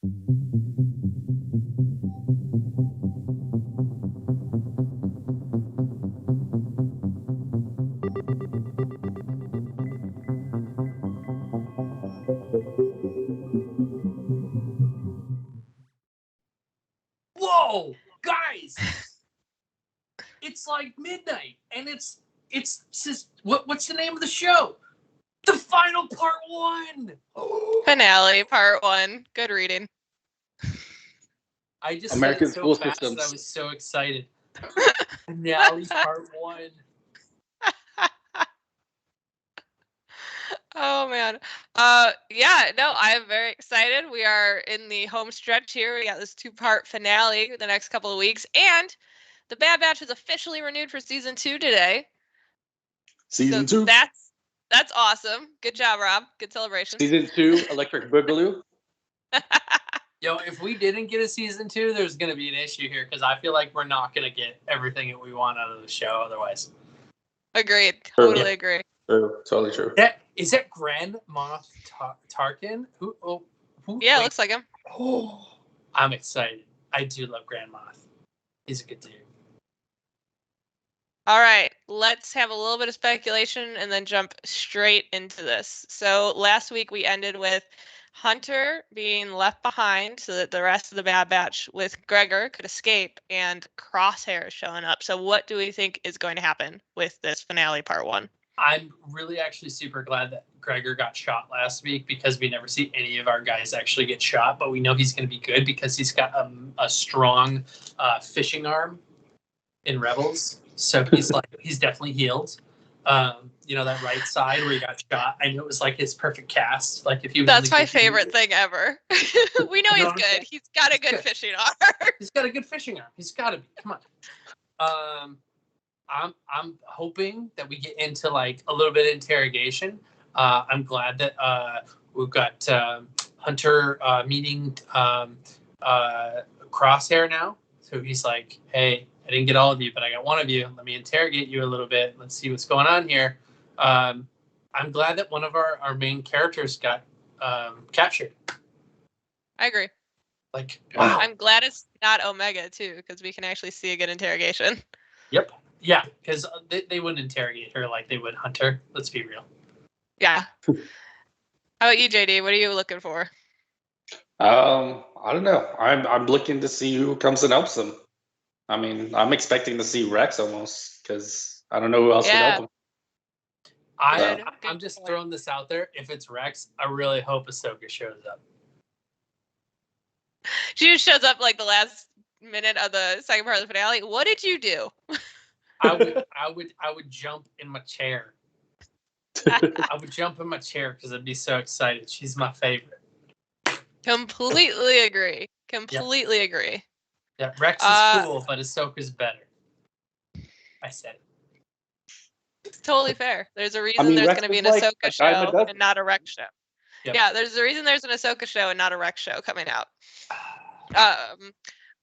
Whoa, guys! It's like midnight, and it's just what's the name of the show? The final part 1. Finale part 1. Good reading. I just American said it school so fast systems. that I was so excited. Finale part 1. Oh man. Yeah, no, I'm very excited. We are in the home stretch here. We got this 2-part finale the next couple of weeks, and the Bad Batch is officially renewed for season 2 today. Season 2. That's awesome. Good job, Rob. Good celebration. Season 2, Electric Boogaloo. Yo, if we didn't get a season 2, there's gonna be an issue here because I feel like we're not gonna get everything that we want out of the show otherwise. Agreed. Totally agree. True. Totally true. Is that Grand Moff Tarkin? Who? Yeah, looks like him. Oh, I'm excited. I do love Grand Moff. He's a good dude. All right, let's have a little bit of speculation and then jump straight into this. So last week we ended with Hunter being left behind so that the rest of the Bad Batch with Gregor could escape, and Crosshair showing up. So what do we think is going to happen with this finale part 1? I'm really actually super glad that Gregor got shot last week because we never see any of our guys actually get shot, but we know he's going to be good because he's got a strong fishing arm in Rebels. So he's definitely healed. That right side where he got shot, I knew it was like his perfect cast. Like if he was That's my favorite thing ever. We know he's good. He's got a good fishing arm. He's got a good fishing arm. He's got to be. Come on. I'm hoping that we get into like a little bit of interrogation. I'm glad that we've got Hunter meeting Crosshair now. So he's like, hey, I didn't get all of you, but I got one of you. Let me interrogate you a little bit. Let's see what's going on here. I'm glad that one of our main characters got captured. I agree. Like, wow. I'm glad it's not Omega too, because we can actually see a good interrogation. Yep. Yeah, because they wouldn't interrogate her like they would Hunter. Let's be real. Yeah. How about you, JD? What are you looking for? I don't know. I'm looking to see who comes and helps them. I mean, I'm expecting to see Rex almost because I don't know who else would help him. I'm just throwing this out there. If it's Rex, I really hope Ahsoka shows up. She just shows up like the last minute of the second part of the finale. What did you do? I would jump in my chair. I would jump in my chair because I'd be so excited. She's my favorite. Completely agree. Completely agree. Yeah, Rex is cool, but Ahsoka's better. I said it. It's totally fair. There's a reason there's going to be an Ahsoka show and not a Rex show. Yep. Yeah, there's a reason there's an Ahsoka show and not a Rex show coming out.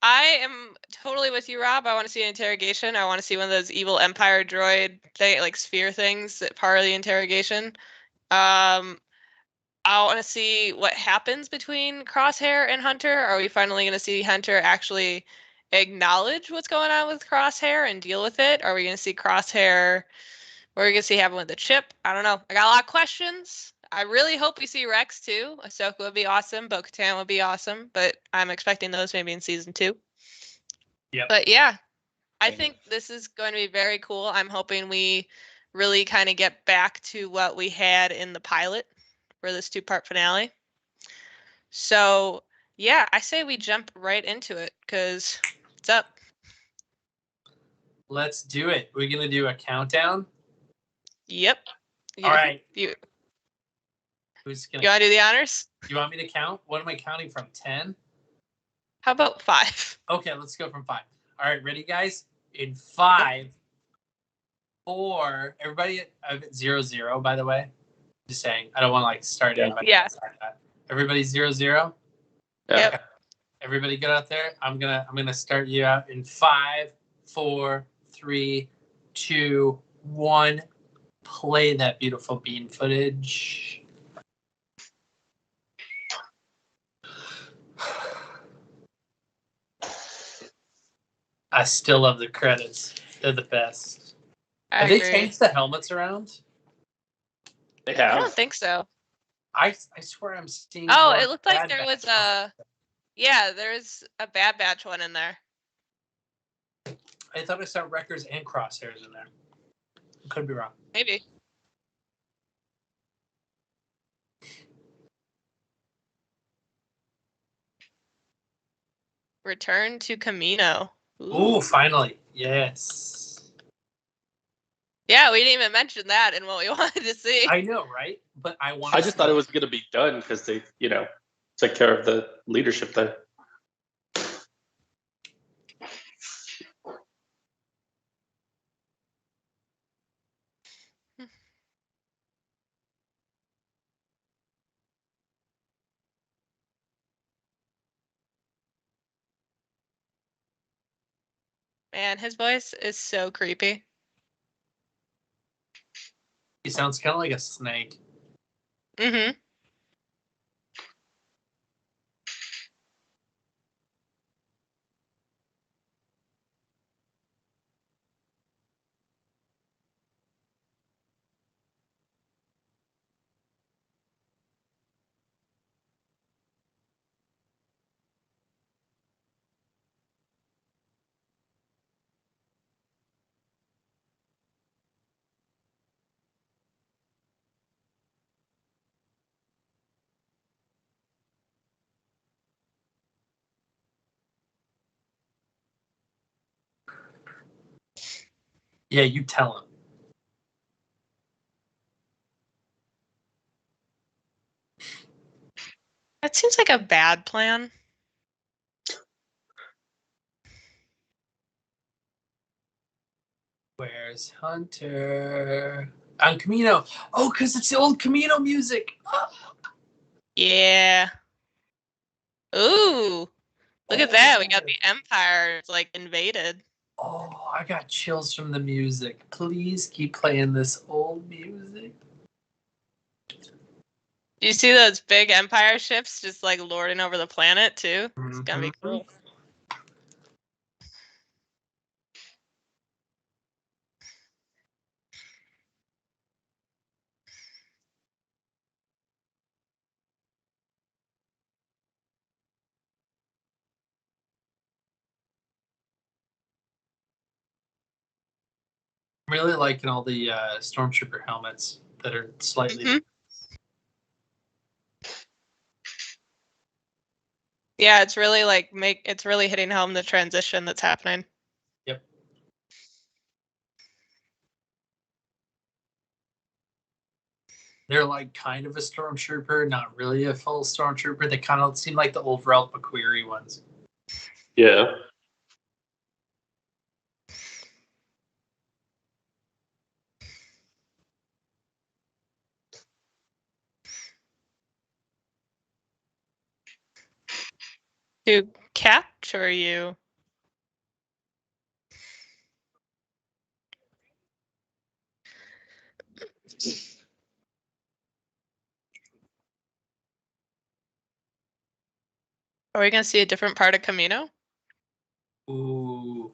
I am totally with you, Rob. I want to see an interrogation. I want to see one of those evil Empire droid like sphere things that part of the interrogation. I want to see what happens between Crosshair and Hunter. Are we finally going to see Hunter actually acknowledge what's going on with Crosshair and deal with it? Are we going to see Crosshair? What are we going to see happen with the chip? I don't know. I got a lot of questions. I really hope we see Rex too. Ahsoka would be awesome. Bo-Katan would be awesome. But I'm expecting those maybe in season 2. Yeah. But yeah, I think this is going to be very cool. I'm hoping we really kind of get back to what we had in the pilot for this 2-part finale. So yeah, I say we jump right into it because what's up? Let's do it. We're going to do a countdown. Yep. All right. You want to do the honors? You want me to count? What am I counting from? 10? How about 5? Okay, let's go from 5. All right, ready, guys? In 5, 4, everybody at 0-0, by the way. Just saying. I don't want to start anybody. Yeah. Everybody 0-0? Yep. Okay. Everybody good out there? I'm gonna start you out in 5, 4, 3, 2, 1. Play that beautiful bean footage. I still love the credits. They're the best. I Have they agree. changed the helmets around? They I don't have. think so. I swear I'm seeing. Oh, more it looked like Bad there was Batch. there's a Bad Batch one in there. I thought I saw Wreckers and Crosshairs in there. Could be wrong. Maybe. Return to Camino. Ooh, finally. Yes. Yeah, we didn't even mention that in what we wanted to see. I know, right? But I want. I just thought it was going to be done because they, took care of the leadership there. Man, his voice is so creepy. He sounds kind of like a snake. Mm-hmm. Yeah, you tell him. That seems like a bad plan. Where's Hunter? On Camino. Oh, because it's the old Camino music. Yeah. Ooh. Look at that. We got the Empire like invaded. Oh, I got chills from the music. Please keep playing this old music. Do you see those big Empire ships just like lording over the planet too? It's gonna be cool. I'm really liking all the Stormtrooper helmets that are slightly. Mhm. Yeah, it's really like it's really hitting home the transition that's happening. Yep. They're like kind of a Stormtrooper, not really a full Stormtrooper. They kind of seem like the old Ralph McQuarrie ones. Yeah. To capture you. Are we gonna see a different part of Camino? Ooh.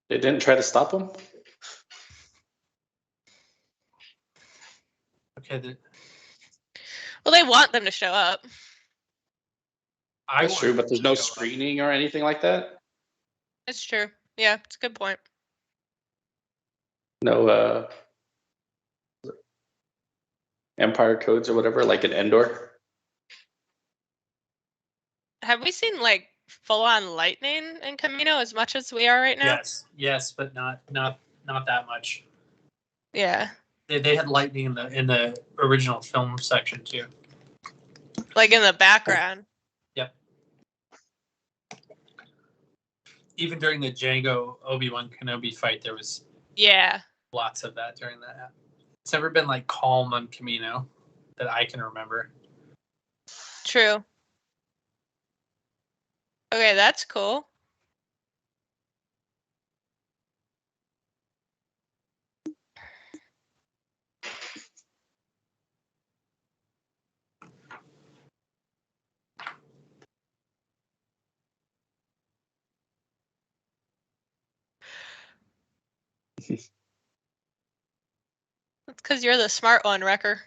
They didn't try to stop him? Okay. Well, they want them to show up. That's true, but there's no show up. screening or anything like that? It's true. Yeah, it's a good point. No Empire codes or whatever, like an Endor? Have we seen like full-on lightning in Camino as much as we are right now? Yes, but not that much. Yeah. They had lightning in the original film section too. Like in the background. Yep. Even during the Jango Obi-Wan Kenobi fight, there was lots of that during that. It's never been like calm on Camino that I can remember. True. Okay, that's cool. That's because you're the smart one, Wrecker.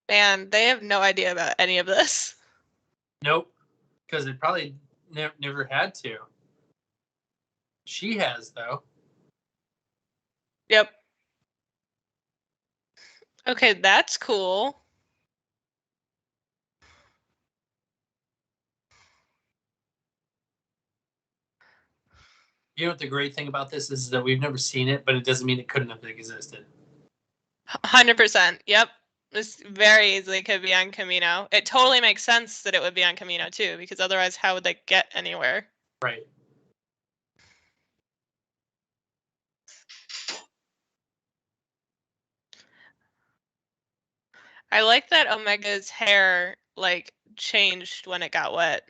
Man, they have no idea about any of this. Nope, because it probably never had to. She has, though. Yep. Okay, that's cool. You know what the great thing about this is that we've never seen it, but it doesn't mean it couldn't have existed. 100%. Yep. This very easily could be on Camino. It totally makes sense that it would be on Camino too, because otherwise how would they get anywhere? Right. I like that Omega's hair like changed when it got wet.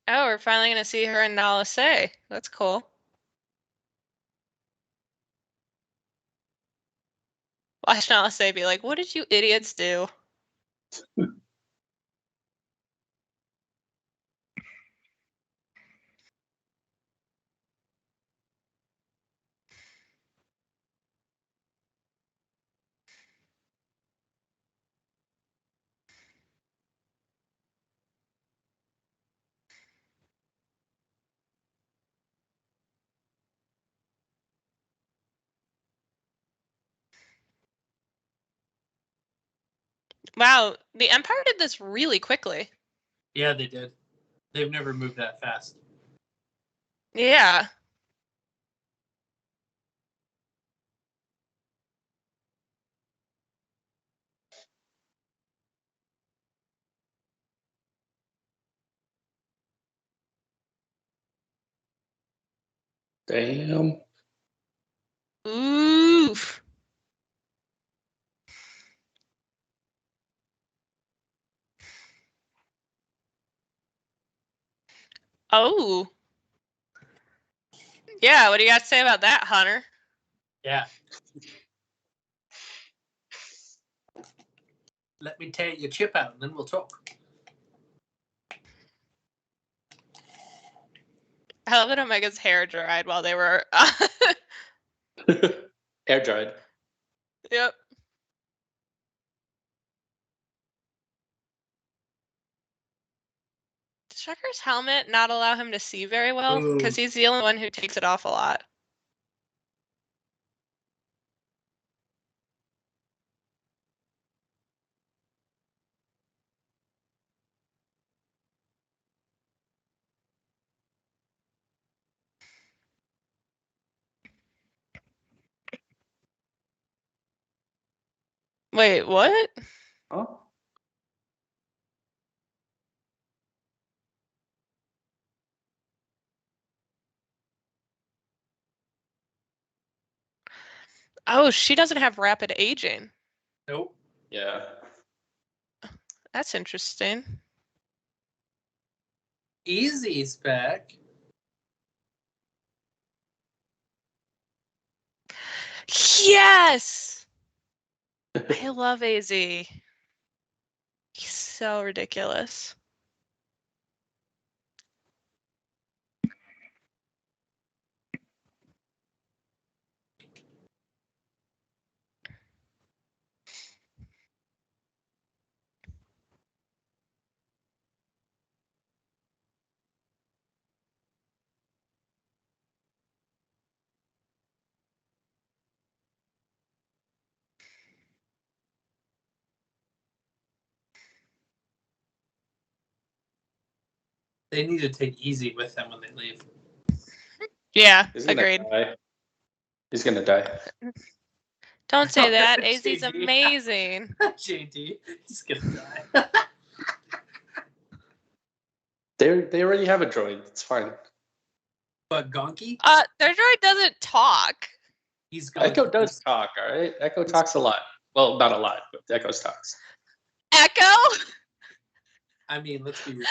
Oh, we're finally gonna see her in Nala Se. That's cool. Watch Nala Se be like, "What did you idiots do?" Wow, the Empire did this really quickly. Yeah, they did. They've never moved that fast. Yeah. Damn. Oof. Oh. Yeah, what do you got to say about that, Hunter? Yeah. Let me tear your chip out, and then we'll talk. I love that Omega's hair dried while they were. Air dried. Yep. Does Shrekker's helmet not allow him to see very well? Because he's the only one who takes it off a lot. Wait, what? Huh? Oh, she doesn't have rapid aging. Nope. Yeah. That's interesting. Easy's back. Yes! I love AZ. He's so ridiculous. They need to take Easy with them when they leave. Yeah, He's gonna agreed. die. He's gonna die. Don't say that. AZ's JD. amazing. JD, he's gonna die. They already have a droid. It's fine. But Gonky, their droid doesn't talk. he's Echo Gonky. does talk, all right? Echo talks a lot. Well, not a lot, but Echo talks. Echo? I mean, let's be real.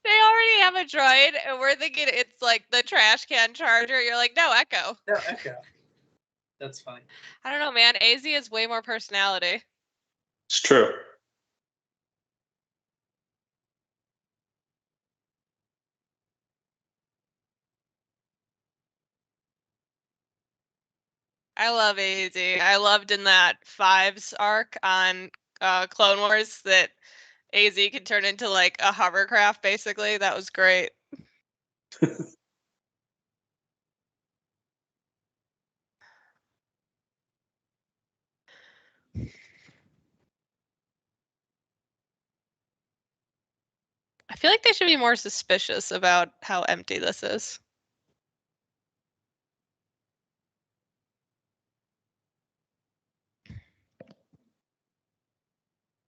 They already have a droid, and we're thinking it's like the trash can charger. You're like, no, Echo. No, Echo. That's funny. I don't know, man. AZ has way more personality. It's true. I love AZ. I loved in that Fives arc on Clone Wars that AZ could turn into like a hovercraft, basically. That was great. I feel like they should be more suspicious about how empty this is.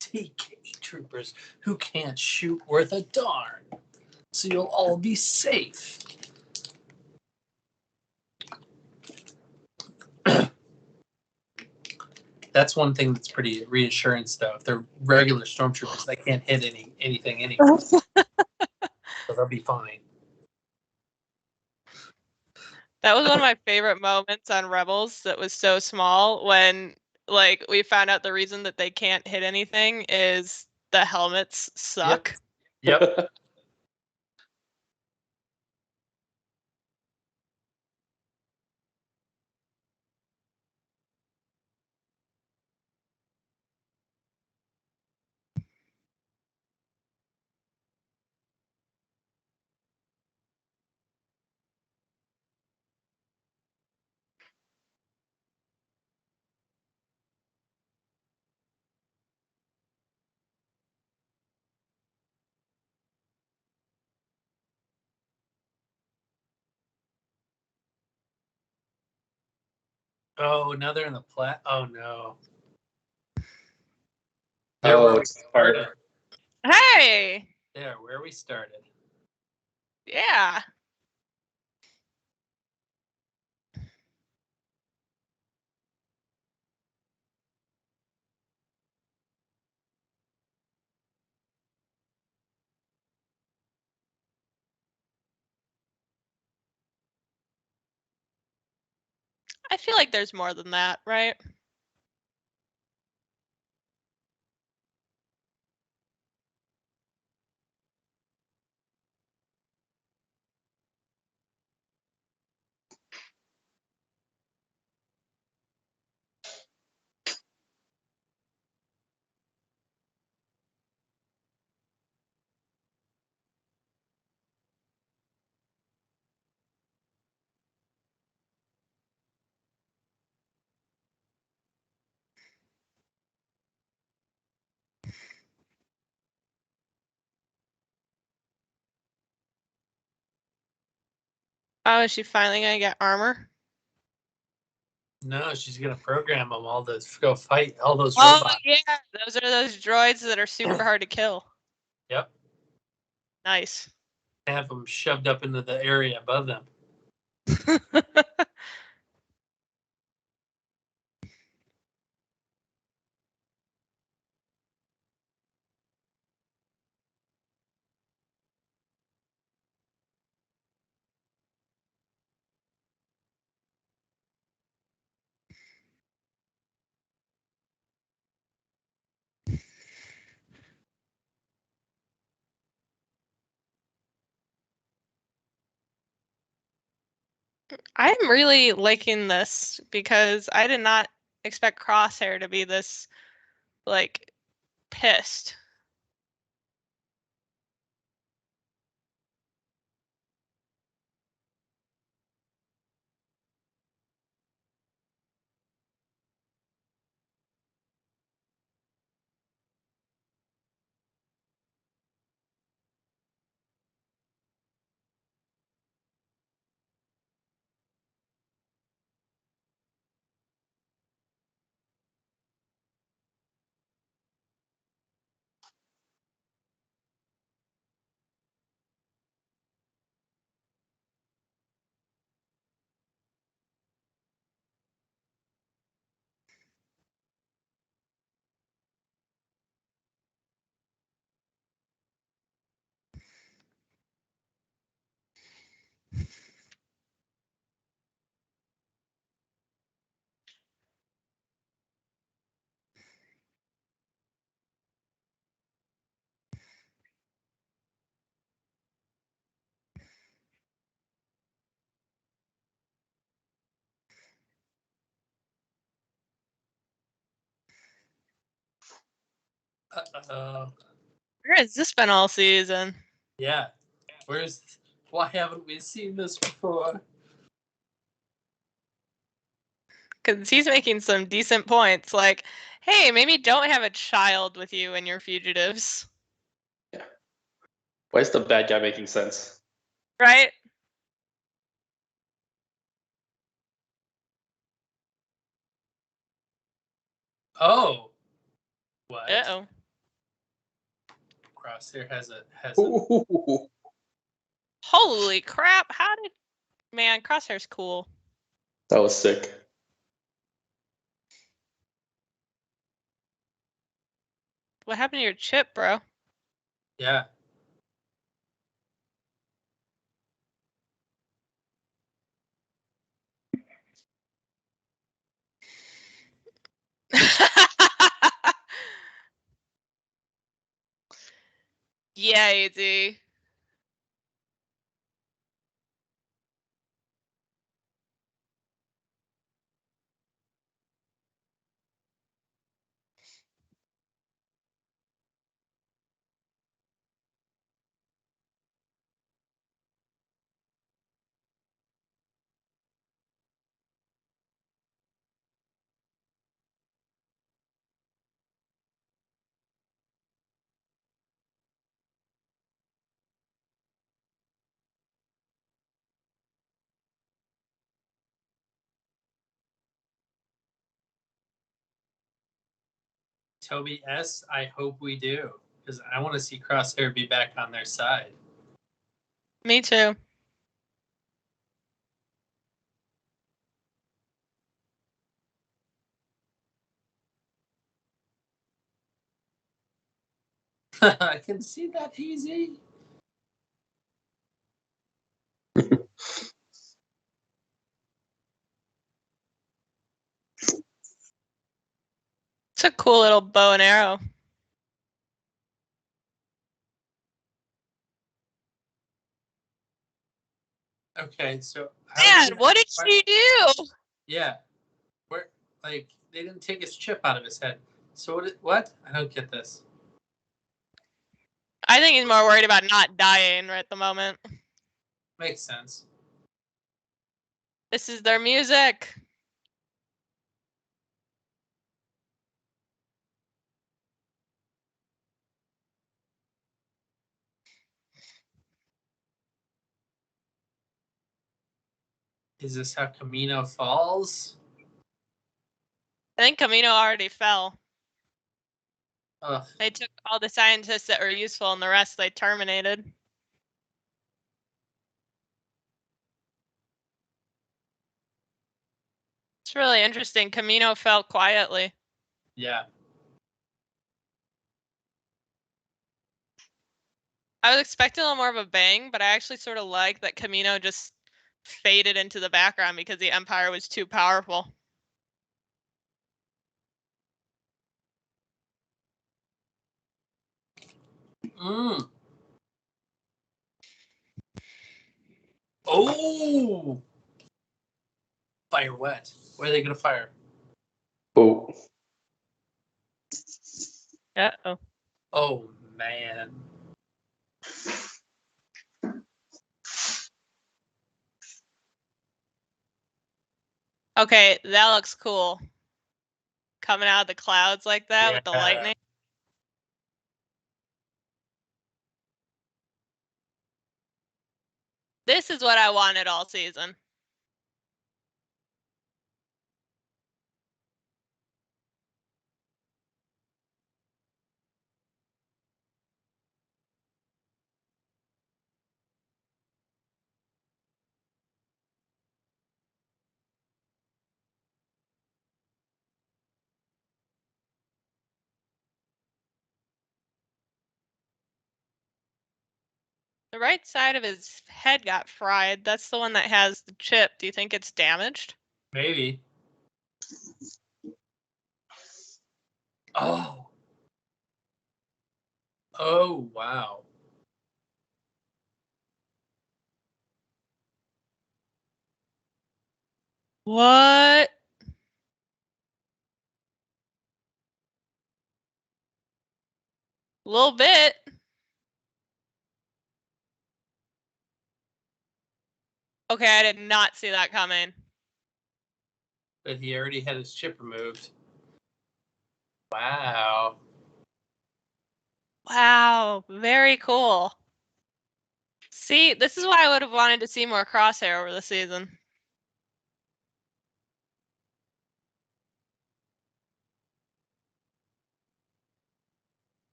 TK troopers who can't shoot worth a darn. So you'll all be safe. That's one thing that's pretty reassuring stuff. If they're regular stormtroopers, they can't hit anything anyway. So they'll be fine. That was one of my favorite moments on Rebels that was so small when like we found out the reason that they can't hit anything is the helmets suck. Yep. Oh, now they're in the plat. Oh no. They're where we it's hard. started. Hey! There, where we started. Yeah. I feel like there's more than that, right? Oh, is she finally gonna get armor? No, she's gonna program them all to go fight all those Oh robots. yeah, those are those droids that are super hard to kill. Yep. Nice. Have them shoved up into the area above them. I'm really liking this because I did not expect Crosshair to be this like pissed. Where has this been all season? Yeah. Why haven't we seen this before? Because he's making some decent points. Like, hey, maybe don't have a child with you and your fugitives. Yeah. Why is the bad guy making sense? Right? Oh. What? Uh-oh. Crosshair has a Ooh. Holy crap. How did... Man, Crosshair's cool. That was sick. What happened to your chip, bro? Yeah. Yeah, AD. Toby S, I hope we do. Because I want to see Crosshair be back on their side. Me too. I can see that easy. It's a cool little bow and arrow. Okay, so Man, what did she do? Yeah, where like they didn't take his chip out of his head. So what? I don't get this. I think he's more worried about not dying right at the moment. Makes sense. This is their music. Is this how Camino falls? I think Camino already fell. Ugh. They took all the scientists that were useful and the rest they terminated. It's really interesting. Camino fell quietly. Yeah. I was expecting a little more of a bang, but I actually sort of like that Camino just faded into the background because the Empire was too powerful. Mm. Oh. Fire wet. Where are they gonna fire? Oh. Uh-oh. Oh man. Okay, that looks cool. Coming out of the clouds like that with the lightning. This is what I wanted all season. The right side of his head got fried. That's the one that has the chip. Do you think it's damaged? Maybe. Oh. Oh wow. What? A little bit. Okay, I did not see that coming. But he already had his chip removed. Wow. Wow, very cool. See, this is why I would have wanted to see more Crosshair over the season.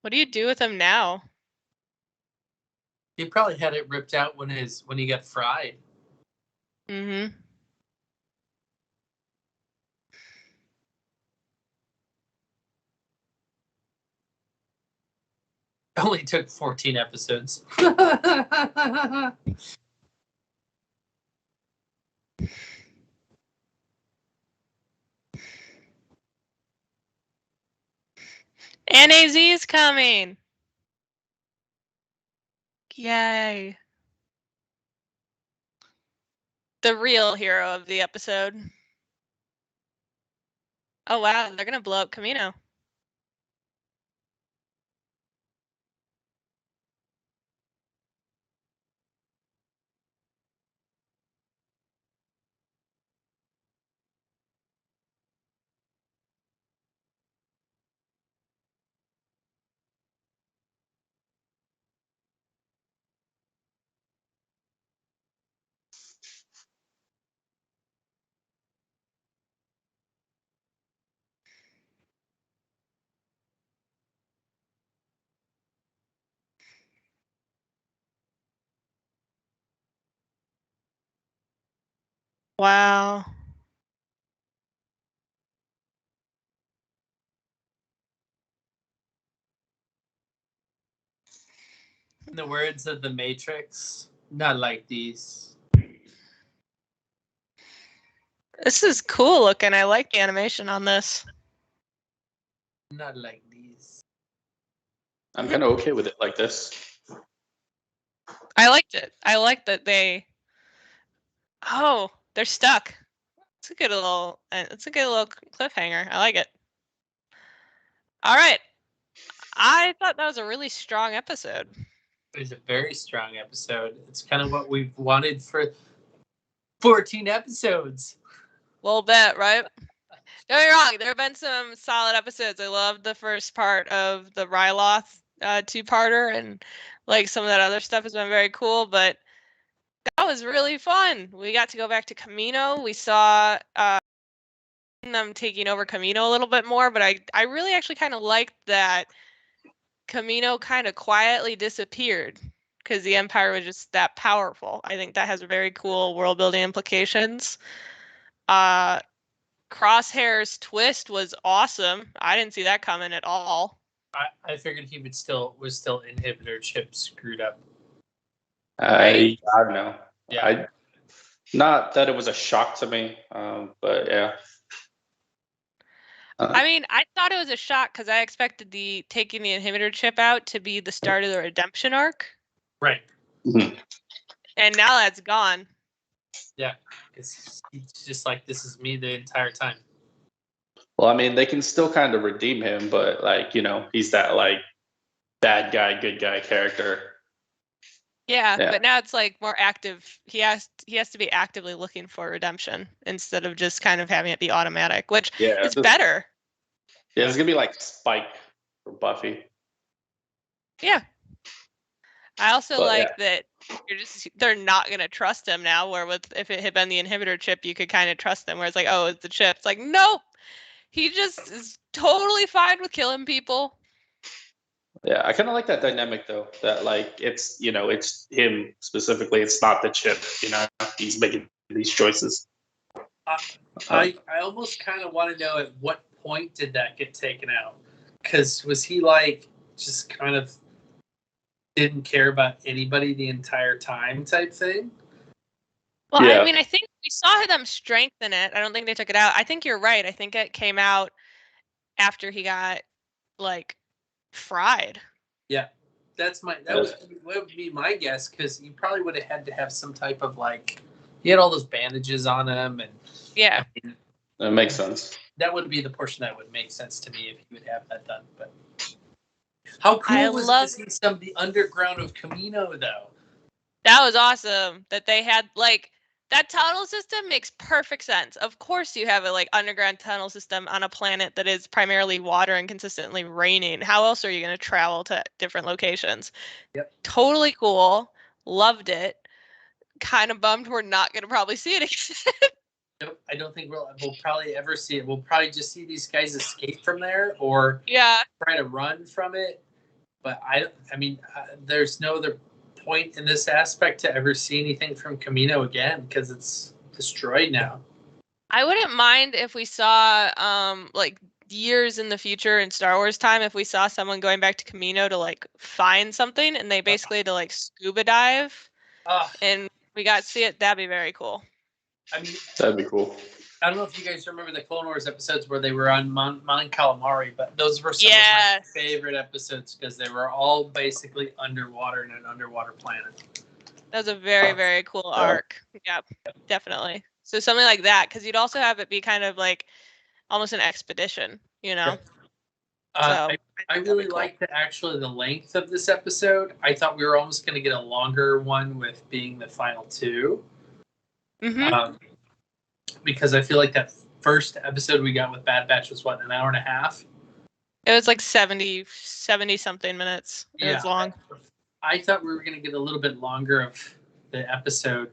What do you do with him now? He probably had it ripped out when he got fried. Mm-hmm. Only took 14 episodes. NAZ is coming. Yay. The real hero of the episode. Oh wow, they're gonna blow up Camino. Wow. In the words of the Matrix, not like these. This is cool looking. I like the animation on this. Not like these. I'm kind of okay with it like this. I liked it. I like that they. Oh, they're stuck. It's a good little. It's a good little cliffhanger. I like it. All right. I thought that was a really strong episode. It was a very strong episode. It's kind of what we've wanted for 14 episodes. A little bit, right? Don't get me wrong. There have been some solid episodes. I loved the first part of the Ryloth two-parter, and like some of that other stuff has been very cool. But that was really fun. We got to go back to Camino. We saw them taking over Camino a little bit more, but I really actually kind of liked that Camino kind of quietly disappeared because the Empire was just that powerful. I think that has very cool world building implications. Crosshair's twist was awesome. I didn't see that coming at all. I figured he was still inhibitor chip screwed up. Right? I don't know. Yeah. Not that it was a shock to me, but yeah. I mean, I thought it was a shock because I expected the taking the inhibitor chip out to be the start of the redemption arc. Right. Mhm. And now that's gone. Yeah. It's just like, this is me the entire time. Well, I mean, they can still kind of redeem him, but like, he's that like bad guy, good guy character. Yeah, Yeah. but now it's like more active. He has to be actively looking for redemption instead of just kind of having it be automatic, which is better. Yeah, it's gonna be like Spike for Buffy. Yeah. I also like that they're not gonna trust him now, where if it had been the inhibitor chip, you could kind of trust him, where it's like, oh, it's the chip. It's like, nope. He just is totally fine with killing people. Yeah, I kind of like that dynamic though. That like it's him specifically. It's not the chip. He's making these choices. I almost kind of want to know at what point did that get taken out? Because was he like just kind of didn't care about anybody the entire time type thing? Well, Yeah. I mean, I think we saw them strengthen it. I don't think they took it out. I think you're right. I think it came out after he got like fried. Yeah, that would be my guess, because you probably would have had to have some type of like, he had all those bandages on him, and Yeah. I mean, That makes sense. That would be the portion that would make sense to me if he would have that done. But how cool I was it to see some of the underground of Camino, though? That was awesome that they had, like, that tunnel system makes perfect sense. Of course you have a, like, underground tunnel system on a planet that is primarily water and consistently raining. How else are you going to travel to different locations? Yep. Totally cool. Loved it. Kind of bummed we're not going to probably see it again. Nope, I don't think we'll probably ever see it. We'll probably just see these guys escape from there or try to run from it. But I mean, there's no other point in this aspect to ever see anything from Camino again because it's destroyed now. I wouldn't mind if we saw, like, years in the future in Star Wars time, if we saw someone going back to Camino to, like, find something and they basically had to, like, scuba dive and we got to see it. That'd be very cool. I mean, that'd be cool. I don't know if you guys remember the Clone Wars episodes where they were on Mount Calamari, but those were some of my favorite episodes because they were all basically underwater in an underwater planet. That was a very, very cool arc. Yep, definitely. So something like that, because you'd also have it be kind of like almost an expedition, you know? So I really liked the length of this episode. I thought we were almost going to get a longer one with being the final two. Mm-hmm. Because I feel like that first episode we got with Bad Batch was what, an hour and a half? It was like 70 something minutes. It was long. I thought we were going to get a little bit longer of the episode,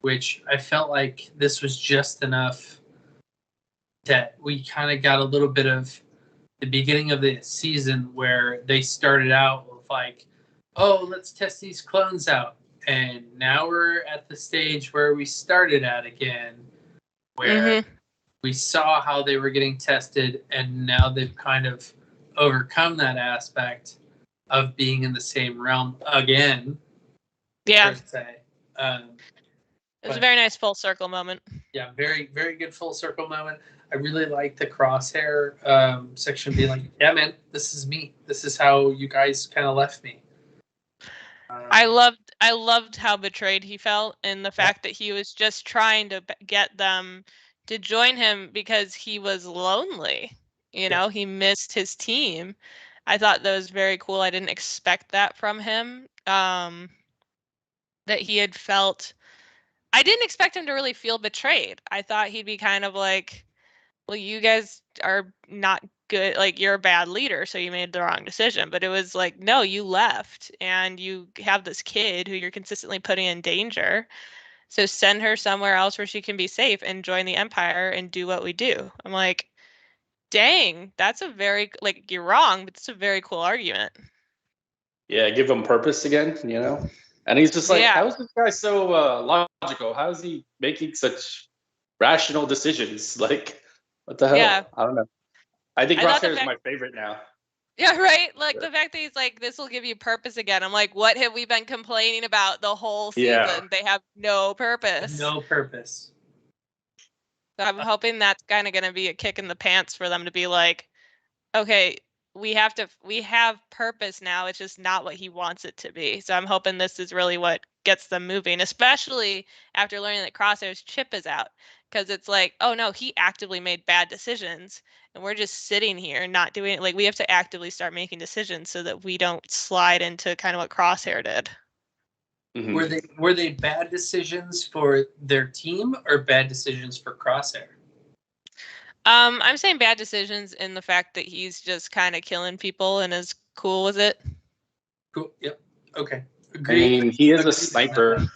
which I felt like this was just enough that we kind of got a little bit of the beginning of the season where they started out with like, oh, let's test these clones out. And now we're at the stage where we started at again, where we saw how they were getting tested, and now they've kind of overcome that aspect of being in the same realm again. Yeah. Per se. It was a very nice full circle moment. Yeah, very, very good full circle moment. I really like the crosshair section being like, yeah, man, this is me. This is how you guys kind of left me. I loved how betrayed he felt, and the fact that he was just trying to get them to join him because he was lonely. You know, he missed his team. I thought that was very cool. I didn't expect that from him. That he had felt. I didn't expect him to really feel betrayed. I thought he'd be kind of like, well, you guys are not good. Like, you're a bad leader, so you made the wrong decision. But it was like, no, you left, and you have this kid who you're consistently putting in danger. So send her somewhere else where she can be safe and join the Empire and do what we do. I'm like, dang, that's a very, like, you're wrong, but it's a very cool argument. Yeah, give him purpose again, you know? And he's just like, how is this guy so logical? How is he making such rational decisions? Like, what the hell? Yeah. I don't know. I think Crosshair is my favorite now. Yeah, right? Like, the fact that he's like, this will give you purpose again. I'm like, what have we been complaining about the whole season? Yeah. They have no purpose. No purpose. So I'm hoping that's kind of going to be a kick in the pants for them to be like, okay, we have purpose now. It's just not what he wants it to be. So I'm hoping this is really what gets them moving, especially after learning that Crosshair's chip is out. Because it's like, oh no, he actively made bad decisions, and we're just sitting here not doing it. Like, we have to actively start making decisions so that we don't slide into kind of what Crosshair did. Mm-hmm. Were they bad decisions for their team or bad decisions for Crosshair? I'm saying bad decisions in the fact that he's just kind of killing people and is cool with it. Cool. Yep. Okay. Agreed. I mean, he is a sniper.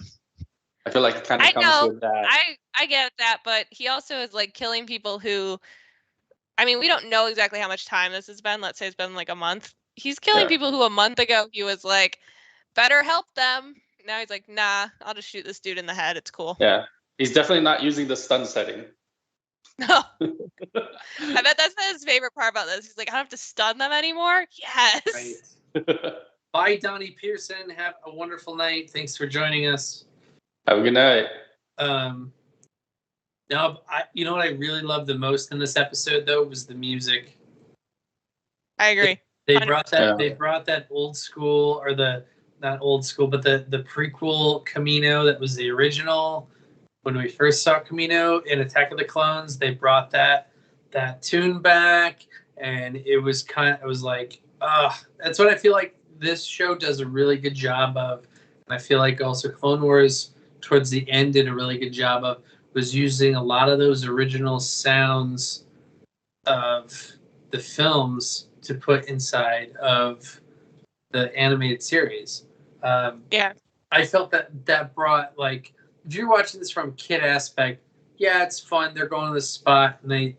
I feel like it kind of comes with that. I get that, but he also is like killing people who, I mean, we don't know exactly how much time this has been. Let's say it's been like a month. He's killing people who a month ago he was like, better help them. Now he's like, nah, I'll just shoot this dude in the head. It's cool. Yeah. He's definitely not using the stun setting. No. I bet that's his favorite part about this. He's like, I don't have to stun them anymore. Yes. Right. Bye, Donnie Pearson. Have a wonderful night. Thanks for joining us. Have a good night. Now, you know what I really loved the most in this episode, though, was the music. I agree. They brought that. Yeah. They brought that old school, or not old school, but the prequel Camino that was the original. when we first saw Kamino in Attack of the Clones, they brought that tune back, and it was like, that's what I feel like this show does a really good job of. And I feel like also Clone Wars towards the end did a really good job of, was using a lot of those original sounds of the films to put inside of the animated series. Yeah. I felt that brought, like, if you're watching this from kid aspect, yeah, it's fun. They're going to the spot and they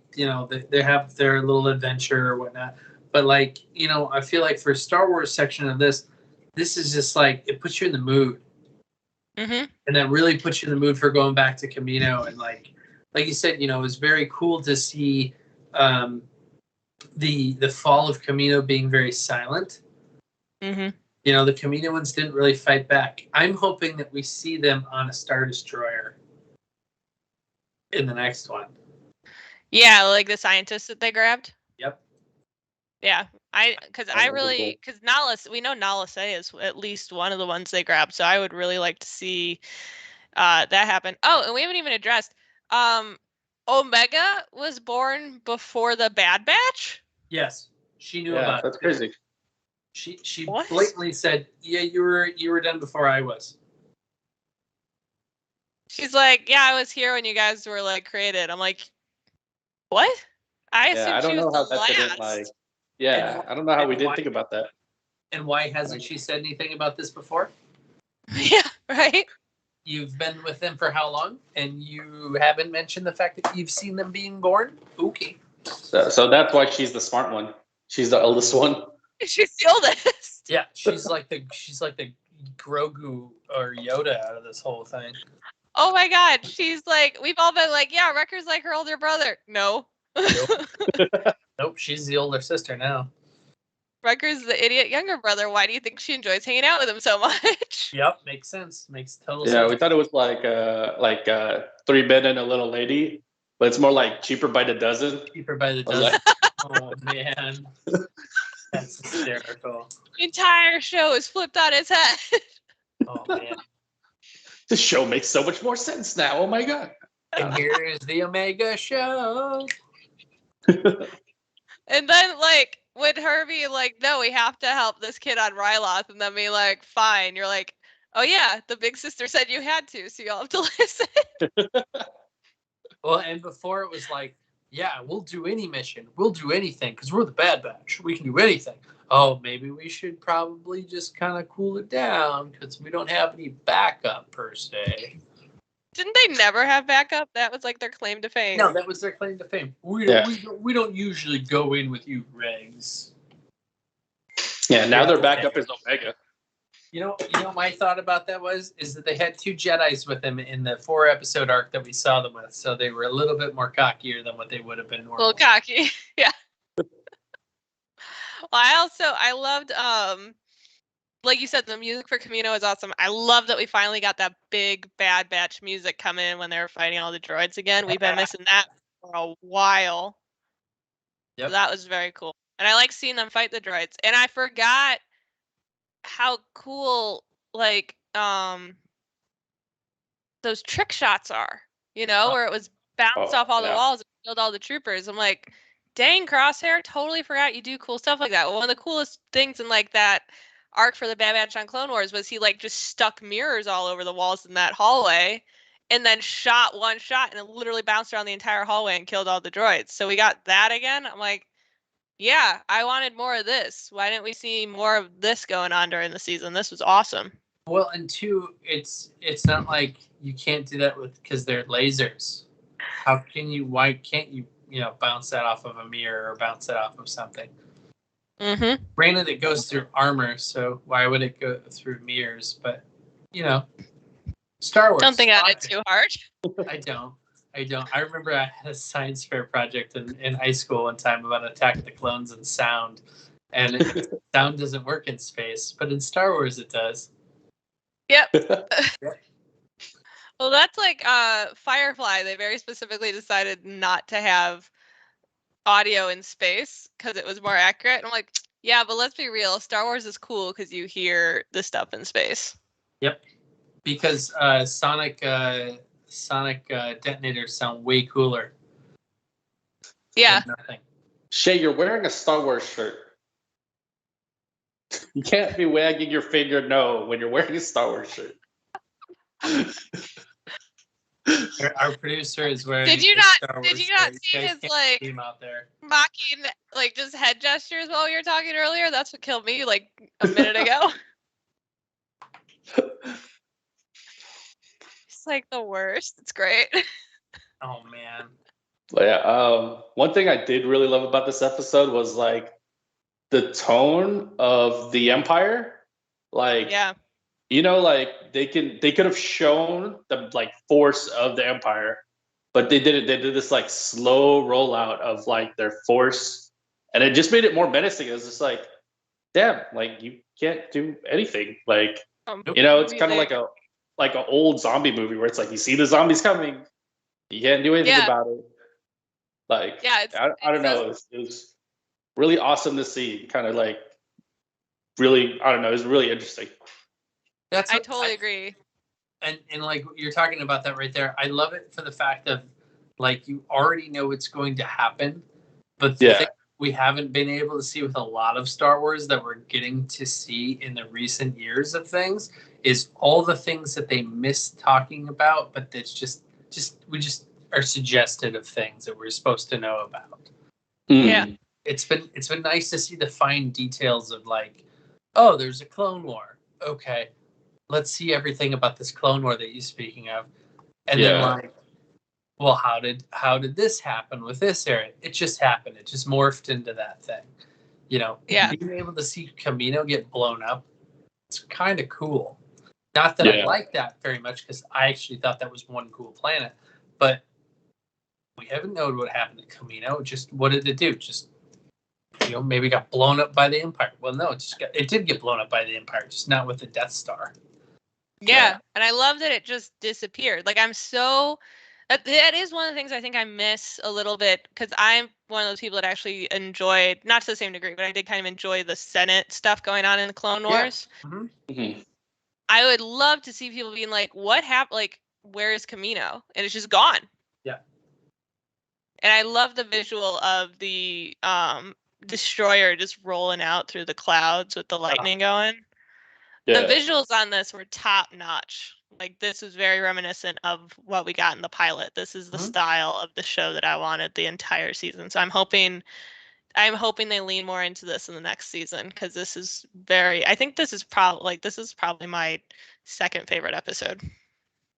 have their little adventure or whatnot. But like, I feel like for Star Wars section of this is just like, it puts you in the mood. Mm-hmm. And that really puts you in the mood for going back to Kamino. And like you said, it was very cool to see the fall of Kamino being very silent. Mm-hmm. The Kamino ones didn't really fight back. I'm hoping that we see them on a Star Destroyer in the next one. Yeah, like the scientists that they grabbed. Yep. Yeah, because Nala, we know Nala Say is at least one of the ones they grabbed, so I would really like to see that happen. Oh, and we haven't even addressed, Omega was born before the Bad Batch? Yes, she knew about it. That's crazy. She What? blatantly said, "Yeah, you were done before I was." She's like, "Yeah, I was here when you guys were like created." I'm like, "What?" I assumed she was the last. I don't know how we didn't think about that. And why hasn't she said anything about this before? Yeah, right. You've been with them for how long, and you haven't mentioned the fact that you've seen them being born? Okay. So that's why she's the smart one. She's the eldest one. She's the oldest. Yeah, she's like the Grogu or Yoda out of this whole thing. Oh my God, she's like, we've all been like, yeah, Wrecker's like her older brother. No. Nope, she's the older sister now. Wrecker's the idiot younger brother. Why do you think she enjoys hanging out with him so much? Yep, makes sense. Makes total sense. Yeah, we thought it was like 3 men and a little lady, but it's more like cheaper by the dozen. Cheaper by the dozen. Oh man, that's hysterical. The entire show is flipped on its head. Oh man, this show makes so much more sense now. Oh my God! And here's the Omega show. And then like, would her be like, no, we have to help this kid on Ryloth, and then be like, fine. You're like, oh yeah, the big sister said you had to, so you'll have to listen. Well, and before it was like, yeah, we'll do any mission. We'll do anything because we're the Bad Batch. We can do anything. Oh, maybe we should probably just kind of cool it down because we don't have any backup per se. Didn't they never have backup? That was like their claim to fame. No, that was their claim to fame. We don't usually go in with you, Regs. Yeah, now their backup is Omega. You know, my thought about that is that they had 2 Jedis with them in the 4-episode arc that we saw them with, so they were a little bit more cockier than what they would have been normally. A little cocky, yeah. Well, I loved, like you said, the music for Kamino is awesome. I love that we finally got that big Bad Batch music coming in when they were fighting all the droids again. We've been missing that for a while. Yep. So that was very cool. And I like seeing them fight the droids. And I forgot how cool, like, those trick shots are, where it was bounced off all the walls and killed all the troopers. I'm like, dang, Crosshair, totally forgot you do cool stuff like that. One of the coolest things in like that arc for the Bad Batch on Clone Wars was he like just stuck mirrors all over the walls in that hallway and then shot one shot and it literally bounced around the entire hallway and killed all the droids. So we got that again. I'm like, yeah, I wanted more of this. Why didn't we see more of this going on during the season? This was awesome. Well, and 2, it's not like you can't do that because they're lasers. Why can't you, bounce that off of a mirror or bounce that off of something? Mm-hmm. Granted, it goes through armor, so why would it go through mirrors? But, Star Wars. Don't think I did too hard. I don't. I remember I had a science fair project in high school one time about Attack of the Clones and sound. And sound doesn't work in space, but in Star Wars it does. Yep. Well, that's like Firefly. They very specifically decided not to have audio in space because it was more accurate. And I'm like, yeah, but let's be real. Star Wars is cool because you hear the stuff in space. Yep. Because sonic detonators sound way cooler. Yeah. Than nothing. Shay, you're wearing a Star Wars shirt. You can't be wagging your finger no when you're wearing a Star Wars shirt. Our producer is wearing. Did you not see his like out there mocking like just head gestures while we were talking earlier? That's what killed me like a minute ago. It's like the worst. It's great. Oh man. But yeah, one thing I did really love about this episode was like the tone of the Empire. Like, yeah. Like they could have shown the like force of the Empire, but they did it. They did this like slow rollout of like their force, and it just made it more menacing. It was just like, damn, like you can't do anything. Like, it's kind of like an old zombie movie where it's like you see the zombies coming, you can't do anything about it. Like, yeah, I don't know. It was really awesome to see. Kind of like really, I don't know. It was really interesting. I totally agree. And like you're talking about that right there. I love it for the fact of like you already know what's going to happen, but the thing we haven't been able to see with a lot of Star Wars that we're getting to see in the recent years of things is all the things that they missed talking about, but that's just we just are suggested of things that we're supposed to know about. Yeah. It's been nice to see the fine details of like, oh, there's a Clone War. Okay. Let's see everything about this Clone War that you're speaking of. And then like, well, how did this happen with this area? It just happened. It just morphed into that thing. Being able to see Kamino get blown up, it's kind of cool. Not that I like that very much because I actually thought that was one cool planet, but we haven't known what happened to Kamino. Just what did it do? Just maybe got blown up by the Empire. Well, no, it did get blown up by the Empire, just not with the Death Star. Yeah, and I love that it just disappeared. Like that is one of the things I think I miss a little bit because I'm one of those people that actually enjoyed, not to the same degree, but I did kind of enjoy the Senate stuff going on in the Clone Wars. Yeah. Mm-hmm. Mm-hmm. I would love to see people being like, "What happened? Like, where is Kamino?" And it's just gone. Yeah. And I love the visual of the destroyer just rolling out through the clouds with the lightning going. The visuals on this were top notch. Like this was very reminiscent of what we got in the pilot. This is the style of the show that I wanted the entire season. So I'm hoping they lean more into this in the next season because this is I think this is probably my second favorite episode.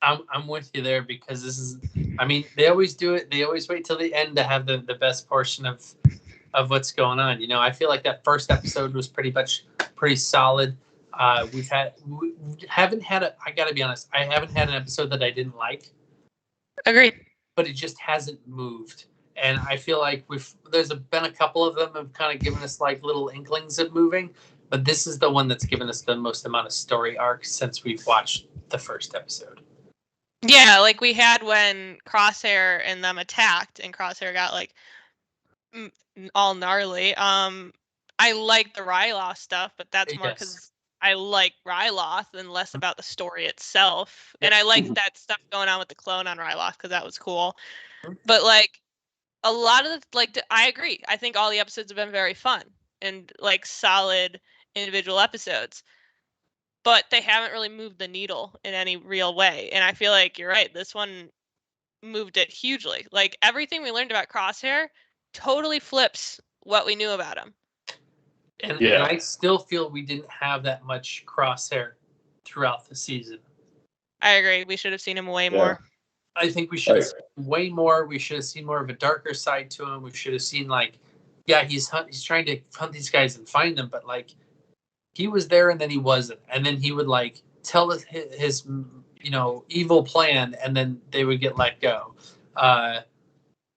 I'm with you there because this is, I mean, they always do it. They always wait till the end to have the best portion of what's going on. I feel like that first episode was pretty solid. I haven't had I gotta be honest, I haven't had an episode that I didn't like. Agreed. But it just hasn't moved. And I feel like there's been a couple of them have kind of given us like little inklings of moving, but this is the one that's given us the most amount of story arcs since we've watched the first episode. Yeah, like we had when Crosshair and them attacked and Crosshair got like all gnarly. I like the Ryloth stuff, but that's more because I like Ryloth and less about the story itself. Yep. And I like that stuff going on with the clone on Ryloth because that was cool. But like a lot of I agree. I think all the episodes have been very fun and like solid individual episodes. But they haven't really moved the needle in any real way. And I feel like you're right. This one moved it hugely. Like everything we learned about Crosshair totally flips what we knew about him. And I still feel we didn't have that much Crosshair throughout the season. I agree. We should have seen him way more. I think we should have seen way more. We should have seen more of a darker side to him. We should have seen he's trying to hunt these guys and find them, but like he was there and then he wasn't. And then he would like tell his evil plan and then they would get let go.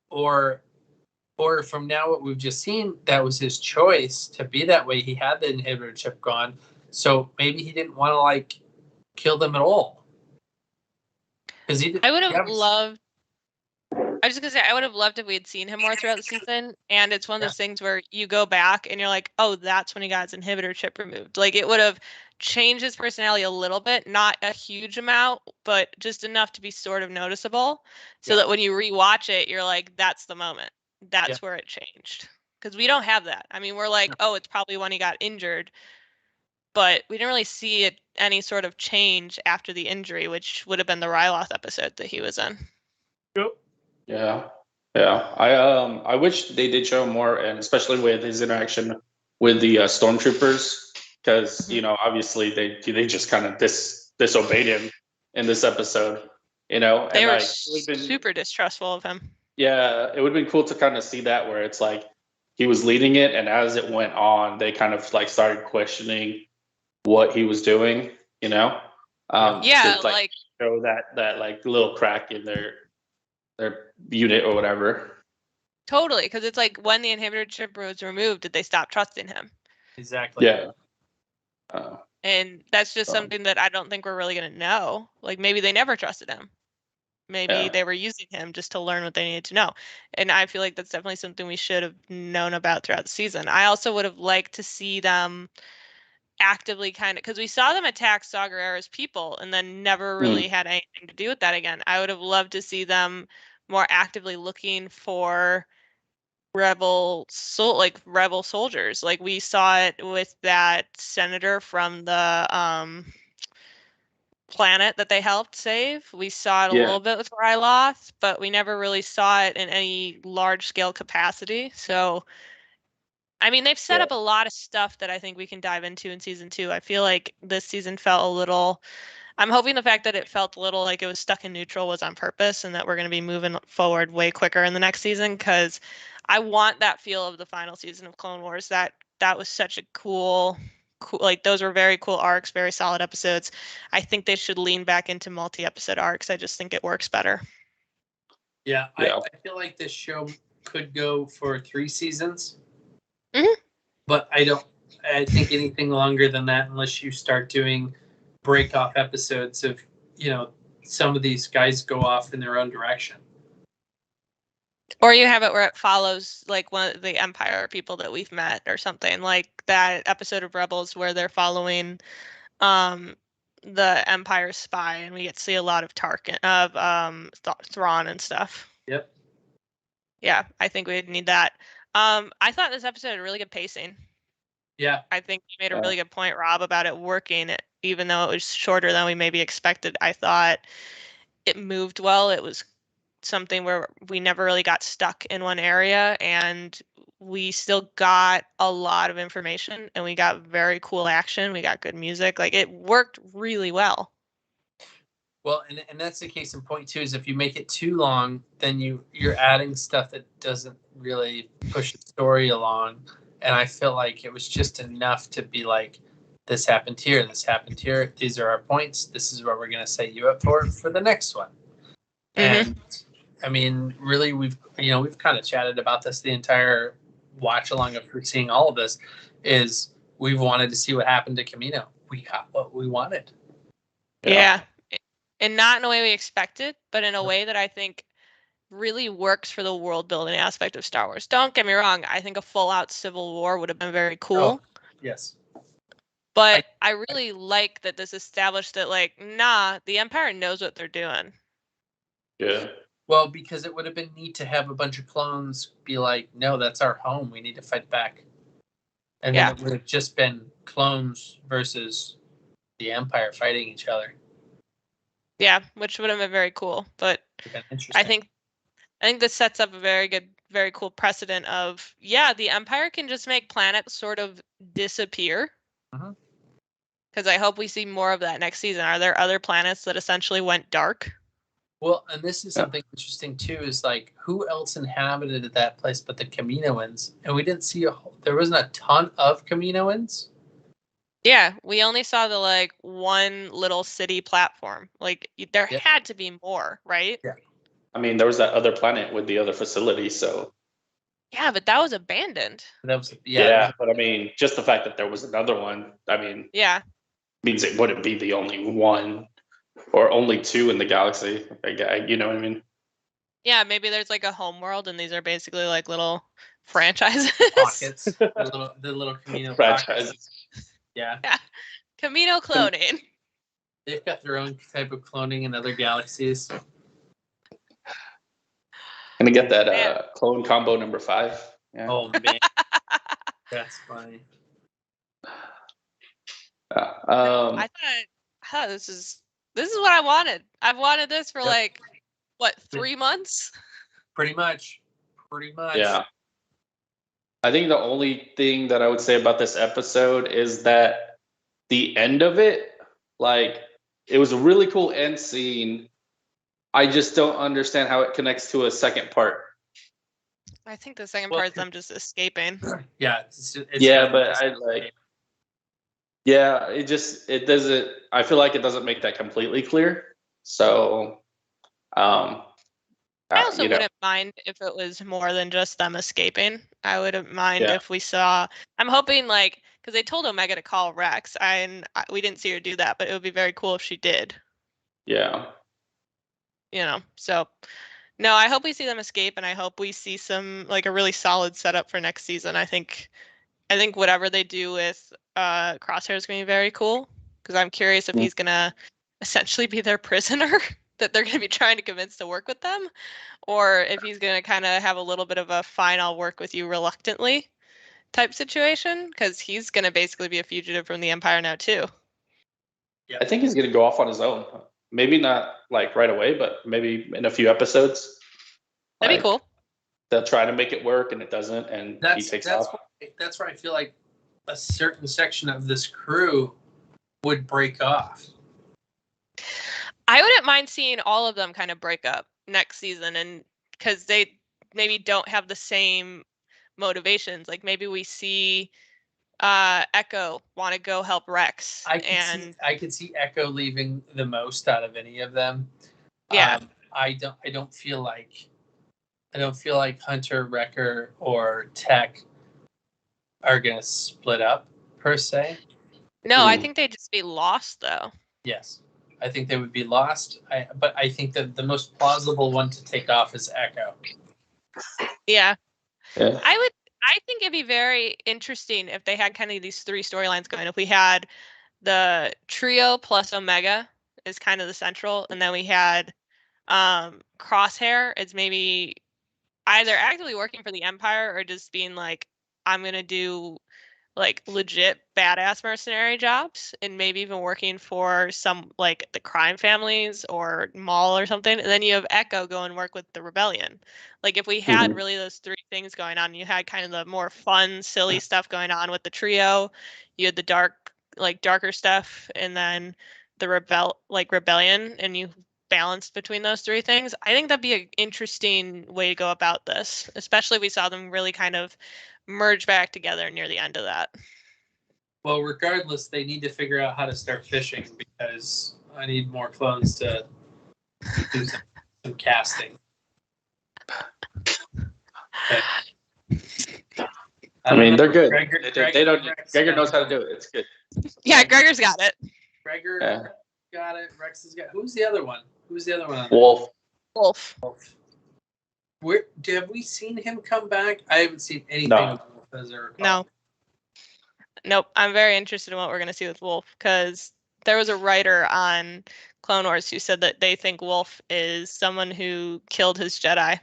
Or from now what we've just seen, that was his choice to be that way. He had the inhibitor chip gone. So maybe he didn't want to like kill them at all. I would have loved I was just gonna say I would have loved if we had seen him more throughout the season, and it's one of those things where you go back and you're like, oh, that's when he got his inhibitor chip removed. Like it would have changed his personality a little bit, not a huge amount, but just enough to be sort of noticeable, so that when you rewatch it, you're like, that's the moment. That's where it changed. Because we don't have that. I mean, we're like, oh, it's probably when he got injured, but we didn't really see any sort of change after the injury, which would have been the Ryloth episode that he was in. Yep. Yeah, yeah. I wish they did show more, and especially with his interaction with the stormtroopers, because obviously they just kind of disobeyed him in this episode. They and were been, super distrustful of him. Yeah, it would have been cool to kind of see that, where it's like he was leading it, and as it went on, they kind of like started questioning what he was doing. To, like show that like little crack in their unit or whatever. Totally, because it's like when the inhibitor chip was removed, did they stop trusting him? Exactly. Yeah. And that's just something that I don't think we're really going to know. Like maybe they never trusted him. Maybe they were using him just to learn what they needed to know. And I feel like that's definitely something we should have known about throughout the season. I also would have liked to see them actively because we saw them attack Saw Gerrera's people and then never really had anything to do with that again. I would have loved to see them more actively looking for rebel soldiers. Like we saw it with that senator from the planet that they helped save. We saw it a little bit with Ryloth, but we never really saw it in any large scale capacity. So I mean, they've set up a lot of stuff that I think we can dive into in season 2. I feel like this season felt a little, I'm hoping the fact that it felt a little like it was stuck in neutral was on purpose, and that we're going to be moving forward way quicker in the next season, because I want that feel of the final season of Clone Wars. That was such a cool, like those were very cool arcs, very solid episodes. I think they should lean back into multi-episode arcs. I just think it works better. Yeah, I feel like this show could go for 3 seasons. But I think anything longer than that, unless you start doing break off episodes of, some of these guys go off in their own direction. Or you have it where it follows like one of the Empire people that we've met or something, like that episode of Rebels where they're following the Empire spy, and we get to see a lot of Thrawn and stuff. Yep. Yeah, I think we'd need that. I thought this episode had really good pacing. Yeah. I think you made a really good point, Rob, about it working, even though it was shorter than we maybe expected. I thought it moved well. It was something where we never really got stuck in one area, and we still got a lot of information, and we got very cool action. We got good music. Like it worked really well. Well, and that's the case in point too, is if you make it too long, then you're adding stuff that doesn't really push the story along. And I feel like it was just enough to be like, this happened here, these are our points, this is what we're going to set you up for the next one. And I mean, really, we've kind of chatted about this the entire watch along of seeing all of this, is we've wanted to see what happened to Kamino. We got what we wanted. Yeah. And not in a way we expected, but in a way that I think really works for the world building aspect of Star Wars. Don't get me wrong, I think a full out civil war would have been very cool. Oh, yes. But I really like that this established that, like, the Empire knows what they're doing. Yeah. Well, because it would have been neat to have a bunch of clones be like, no, that's our home, we need to fight back. And then it would have just been clones versus the Empire fighting each other. Yeah, which would have been very cool. But I think this sets up a very cool precedent of, the Empire can just make planets sort of disappear. Because I hope we see more of that next season. Are there other planets that essentially went dark? Well, and this is something interesting too, is like, who else inhabited that place but the Kaminoans? And we didn't see there wasn't a ton of Kaminoans. Yeah, we only saw the one little city platform. Like there had to be more, right? Yeah. I mean, there was that other planet with the other facility, so. Yeah, but that was abandoned. That was but I mean, just the fact that there was another one, I mean, means it wouldn't be the only one or only 2 in the galaxy. You know what I mean? Yeah, maybe there's like a home world, and these are basically like little franchises. Pockets. The little Camino Franchise. pockets. Yeah. Yeah. Camino cloning. They've got their own type of cloning in other galaxies. Gonna get that Man. clone combo number 5. Yeah. Oh man, that's funny. I thought this is what I wanted. I've wanted this for Yep. like what, 3 months? Pretty much. Yeah. I think the only thing that I would say about this episode is that the end of it, like, it was a really cool end scene. I just don't understand how it connects to a second part. I think the second Well, part is them just escaping. Yeah. Yeah, but I like. Yeah, it doesn't. I feel like it doesn't make that completely clear. So, I also you know, wouldn't mind if it was more than just them escaping. I wouldn't mind Yeah. if we saw. I'm hoping like because they told Omega to call Rex, and we didn't see her do that, but it would be very cool if she did. yeah, You know, so no, I hope we see them escape, and I hope we see some like a really solid setup for next season. I think whatever they do with Crosshair is going to be very cool because I'm curious if Mhm. he's going to essentially be their prisoner that they're going to be trying to convince to work with them, or if he's going to kind of have a little bit of a fine, I'll work with you reluctantly type situation because he's going to basically be a fugitive from the Empire now too. I think he's gonna go off on his own. Maybe not like right away, but maybe in a few episodes. That'd be cool. They'll try to make it work, and it doesn't, and he takes off. That's where I feel like a certain section of this crew would break off. I wouldn't mind seeing all of them kind of break up next season, and because they maybe don't have the same motivations. Like maybe we see Echo want to go help Rex. I could see Echo leaving the most out of any of them. Yeah. I don't feel like Hunter, Wrecker, or Tech are gonna split up per se. No, I think they'd just be lost though. Yes, I think they would be lost. But I think that the most plausible one to take off is Echo. Yeah. Yeah. I think it'd be very interesting if they had kind of these 3 storylines going. If we had the trio plus Omega is kind of the central, and then we had Crosshair is maybe either actively working for the Empire or just being like, I'm gonna do like legit badass mercenary jobs and maybe even working for some like the crime families or Maul or something. And then you have Echo go and work with the rebellion. Like if we had really those 3 things going on, you had kind of the more fun, silly stuff going on with the trio, you had the darker stuff, and then the rebellion, and you balanced between those 3 things. I think that'd be an interesting way to go about this, especially if we saw them really kind of merge back together near the end of that. Well, regardless, they need to figure out how to start fishing because I need more clones to do some casting. Okay. I mean, they're good. Gregor Gregor knows how to do it. It's good. Yeah, Gregor's got it. Gregor got it. Rex has got. Who's the other one? On Wolf. Have we seen him come back? I haven't seen anything of Wolf as I recall. No. Nope. I'm very interested in what we're going to see with Wolf because there was a writer on Clone Wars who said that they think Wolf is someone who killed his Jedi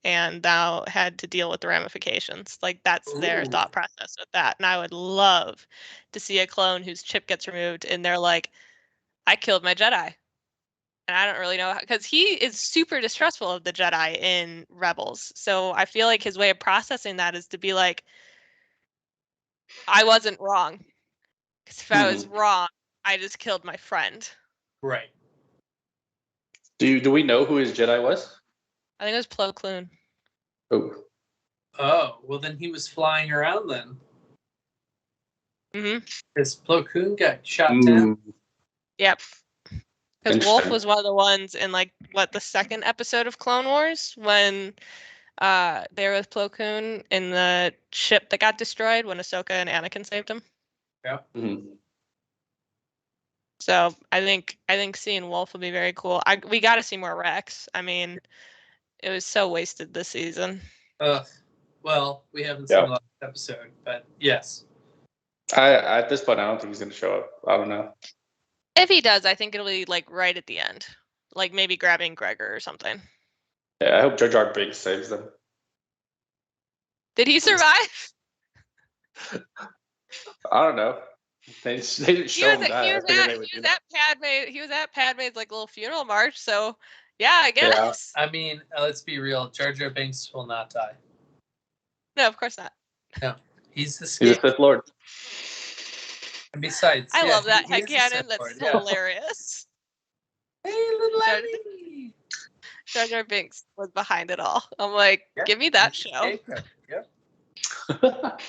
and now had to deal with the ramifications. Like that's their thought process with that. And I would love to see a clone whose chip gets removed and they're like, I killed my Jedi. And I don't really know because he is super distrustful of the Jedi in Rebels. So I feel like his way of processing that is to be like, I wasn't wrong. Because if I was wrong, I just killed my friend. Right. Do we know who his Jedi was? I think it was Plo Koon. Oh, well then he was flying around then. Mm-hmm. Because Plo Koon got shot down. Yep. Because Wolf was one of the ones in like the 2nd episode of Clone Wars when they were with Plo Koon in the ship that got destroyed when Ahsoka and Anakin saved him. Yeah. Mm-hmm. So I think seeing Wolf will be very cool. We got to see more Rex. I mean, It was so wasted this season. Well, we haven't seen Yeah. the last episode, but yes. At this point, I don't think he's gonna show up. I don't know. If he does, I think it'll be like right at the end, like maybe grabbing Gregor or something. Yeah, I hope Jar Jar Binks saves them. Did he survive? I don't know. They didn't show him die. I figured they would do that. He was at Padme's like little funeral march, so yeah, I guess. I mean, let's be real. Jar Jar Binks will not die. No, of course not. No, he's the He's a scapegoat. Sith Lord. And besides, I love that he is the headcanon. Sith That's Lord, yeah. hilarious. Hey, little Jar- Eddie. Jar Jar Binks was behind it all. I'm like, Yep, give me that he's the show. scapegoat, yep.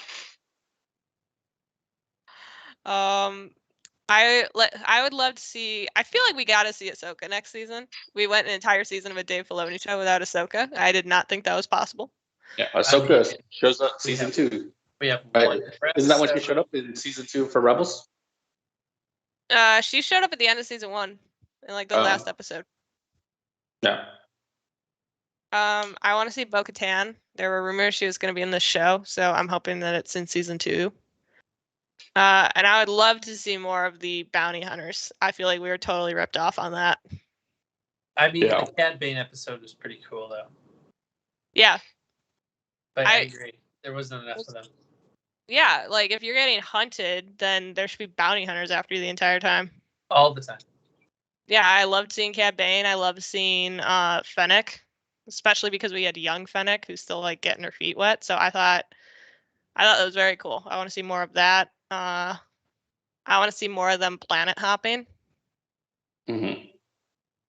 I would love to see. I feel like we got to see Ahsoka next season. We went an entire season of a Dave Filoni show without Ahsoka. I did not think that was possible. Yeah, Ahsoka shows up we season have- 2. We have Right. one. Isn't that when she episode. showed up in season 2 for Rebels? She showed up at the end of season 1, in like the last episode. Yeah. I want to see Bo-Katan. There were rumors she was going to be in the show, so I'm hoping that it's in season 2. And I would love to see more of the bounty hunters. I feel like we were totally ripped off on that. I mean, Yeah. the Cad Bane episode was pretty cool, though. Yeah. But I agree. There wasn't enough of them. Yeah, like if you're getting hunted, then there should be bounty hunters after you the entire time. All the time. Yeah, I loved seeing Cad Bane. I loved seeing Fennec, especially because we had young Fennec who's still like getting her feet wet. So I thought that was very cool. I want to see more of that. I want to see more of them planet hopping. Mm-hmm.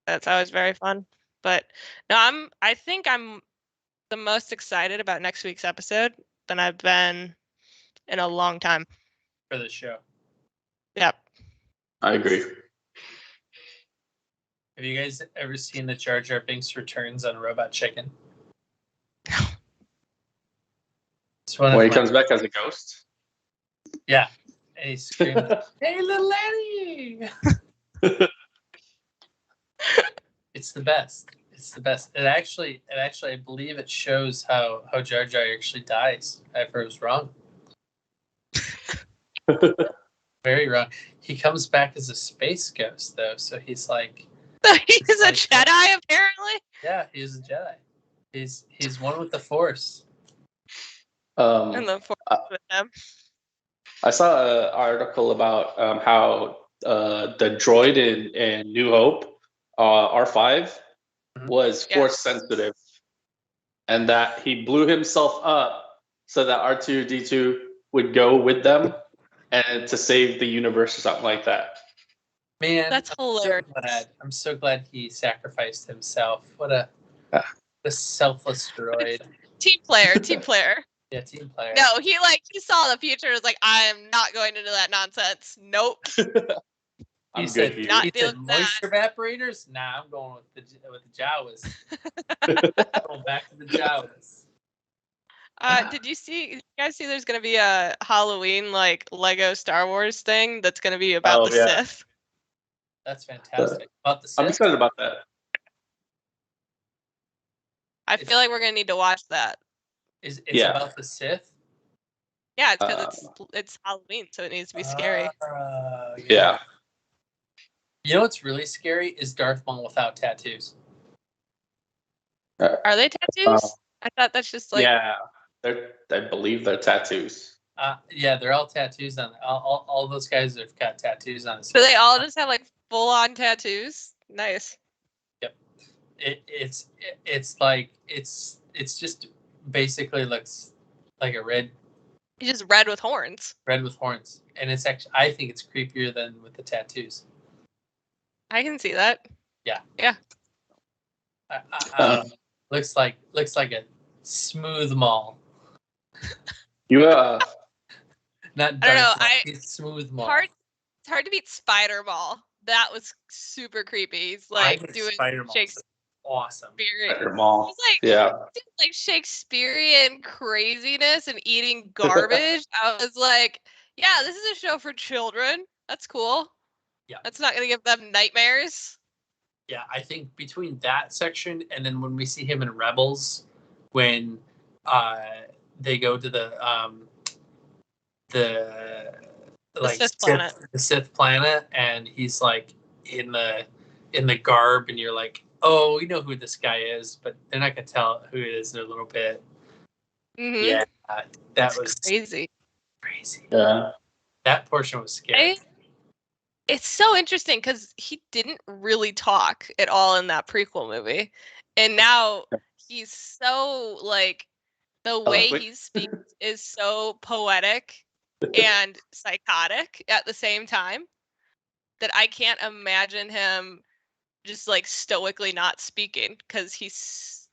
That's always very fun. But no, I think I'm the most excited about next week's episode than I've been in a long time. For the show. Yep. I agree. Have you guys ever seen the Jar Jar Binks returns on Robot Chicken? It's one of When he my- comes back as a ghost? Yeah. And he screams, "Hey, little Eddie!" It's the best. It's the best. It actually, I believe it shows how Jar Jar actually dies. If I was wrong. Very wrong. He comes back as a space ghost, though, so he's like, He's a Jedi, apparently. yeah, he's a Jedi. He's one with the Force. And the Force with them. I saw an article about how the droid in New Hope, R5, was Force sensitive, and that he blew himself up so that R2-D2 would go with them and to save the universe or something like that. Man, That's hilarious. I'm so glad he sacrificed himself. What a selfless droid. Team player. Yeah, team player. No, he saw the future. Was like, I am not going into that nonsense. Nope. I'm He good said, here. Not he said doing that. moisture evaporators? Nah, I'm going with the Jawas. Going back to the Jawas. Did you guys see there's gonna be a Halloween like Lego Star Wars thing that's gonna be about the Sith? That's fantastic. About the I'm Sith? excited about that. I feel like we're gonna need to watch that. It's Yeah. about the Sith? Yeah, it's because it's Halloween, so it needs to be scary. Yeah. You know what's really scary is Darth Maul without tattoos. Are they tattoos? I thought that's just like. Yeah. I believe they're tattoos. Yeah, they're all tattoos on all those guys have got tattoos on. So they all just have like full on tattoos. Nice. Yep. It's just basically looks like a red He's just red with horns. with horns, and it's actually I think it's creepier than with the tattoos. I can see that. Yeah. Yeah. Looks like a smooth Maul. You Not I don't know, Darth Maul, he's smooth Maul. It's hard to beat Spider Maul. That was super creepy. He's like doing Shakespeare. Awesome. Spider Maul. He's like, Yeah. like Shakespearean craziness and eating garbage. I was like, yeah, this is a show for children. That's cool. Yeah. That's not gonna give them nightmares. Yeah, I think between that section and then when we see him in Rebels, when they go to the The like Sith planet. the Sith planet, and he's like in the garb, and you're like, oh, we know who this guy is, but they're not gonna tell who it is in a little bit. Mm-hmm. Yeah, that That's was crazy. crazy. Yeah. That portion was scary. It's so interesting because he didn't really talk at all in that prequel movie, and now he's so like the way he speaks is so poetic and psychotic at the same time that I can't imagine him just like stoically not speaking because he's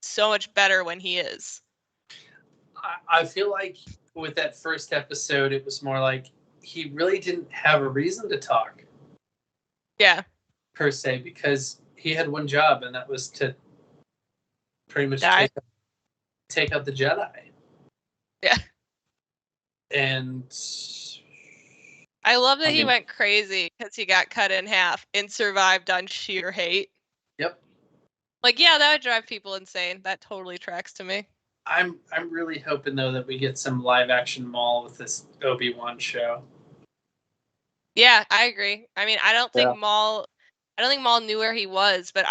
so much better when he is. I feel like with that first episode, it was more like he really didn't have a reason to talk. Yeah. Per se, because he had one job, and that was to pretty much take out the Jedi. Yeah. And I love that he went crazy because he got cut in half and survived on sheer hate. Yep. Like, yeah, that would drive people insane. That totally tracks to me. I'm really hoping though that we get some live action Maul with this Obi-Wan show. Yeah, I agree. I mean, I don't think Maul knew where he was, but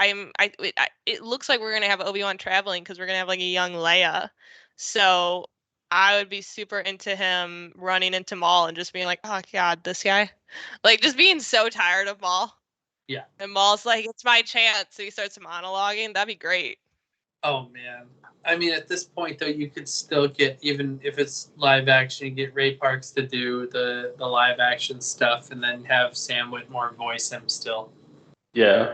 it looks like we're gonna have Obi-Wan traveling because we're gonna have like a young Leia. So I would be super into him running into Maul and just being like, oh God, this guy, like just being so tired of Maul. Yeah. And Maul's like, it's my chance. So he starts monologuing. That'd be great. Oh man. I mean, at this point though, you could still get, even if it's live action, get Ray Parks to do the live action stuff, and then have Sam Witwer voice him still. Yeah.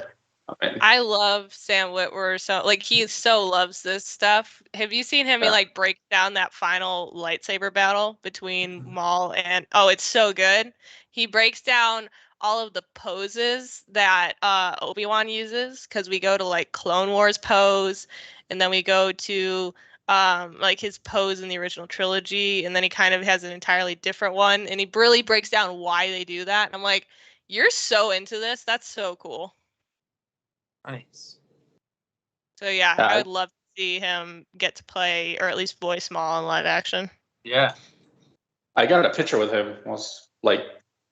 I love Sam Witwer so like he so loves this stuff. Have you seen him? He like break down that final lightsaber battle between Maul and it's so good. He breaks down all of the poses that Obi-Wan uses because we go to like Clone Wars pose, and then we go to like his pose in the original trilogy, and then he kind of has an entirely different one, and he really breaks down why they do that. And I'm like, you're so into this. That's so cool. Nice. So yeah, I would love to see him get to play or at least voice Maul in live action. Yeah. I got a picture with him. It was like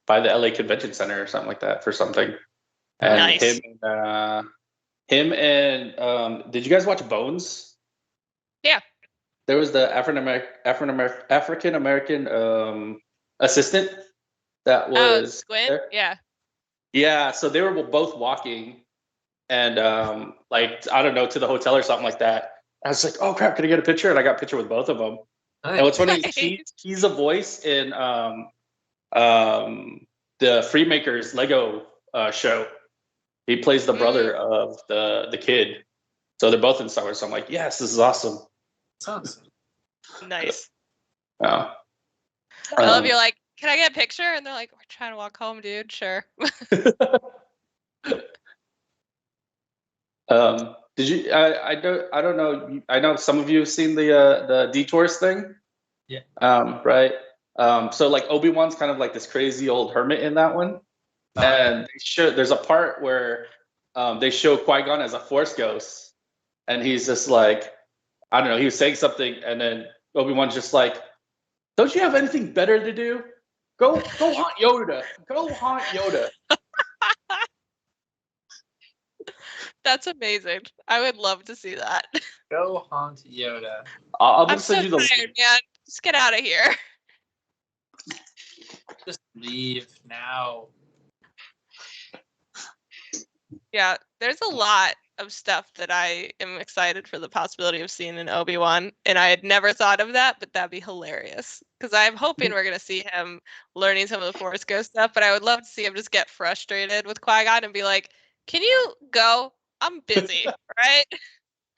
by the LA Convention Center or something like that for something. And nice. him and did you guys watch Bones? Yeah. There was the African American assistant that was Squint? there. Yeah. Yeah, so they were both walking and like I don't know, to the hotel or something like that. I was like, oh crap, can I get a picture? And I got a picture with both of them. Nice. And what's funny is he's a voice in the Freemakers Lego show. He plays the brother of the kid. So they're both in Star Wars. So I'm like, yes, this is awesome. That's awesome. Nice. Wow. I love you're like, can I get a picture? And they're like, we're trying to walk home, dude. Sure. Did you? I don't know. I know some of you have seen the detours thing. Yeah. Right. So like Obi-Wan's kind of like this crazy old hermit in that one, and there's a part where they show Qui-Gon as a Force ghost, and he's just like, I don't know, he was saying something, and then Obi-Wan's just like, don't you have anything better to do? Go haunt Yoda. Go haunt Yoda. That's amazing. I would love to see that. Go haunt Yoda. I'm send you the tired, man. Just get out of here. Just leave now. Yeah, there's a lot of stuff that I am excited for the possibility of seeing in Obi-Wan, and I had never thought of that, but that'd be hilarious. Because I'm hoping we're going to see him learning some of the Force Ghost stuff, but I would love to see him just get frustrated with Qui-Gon and be like, can you go? I'm busy, right?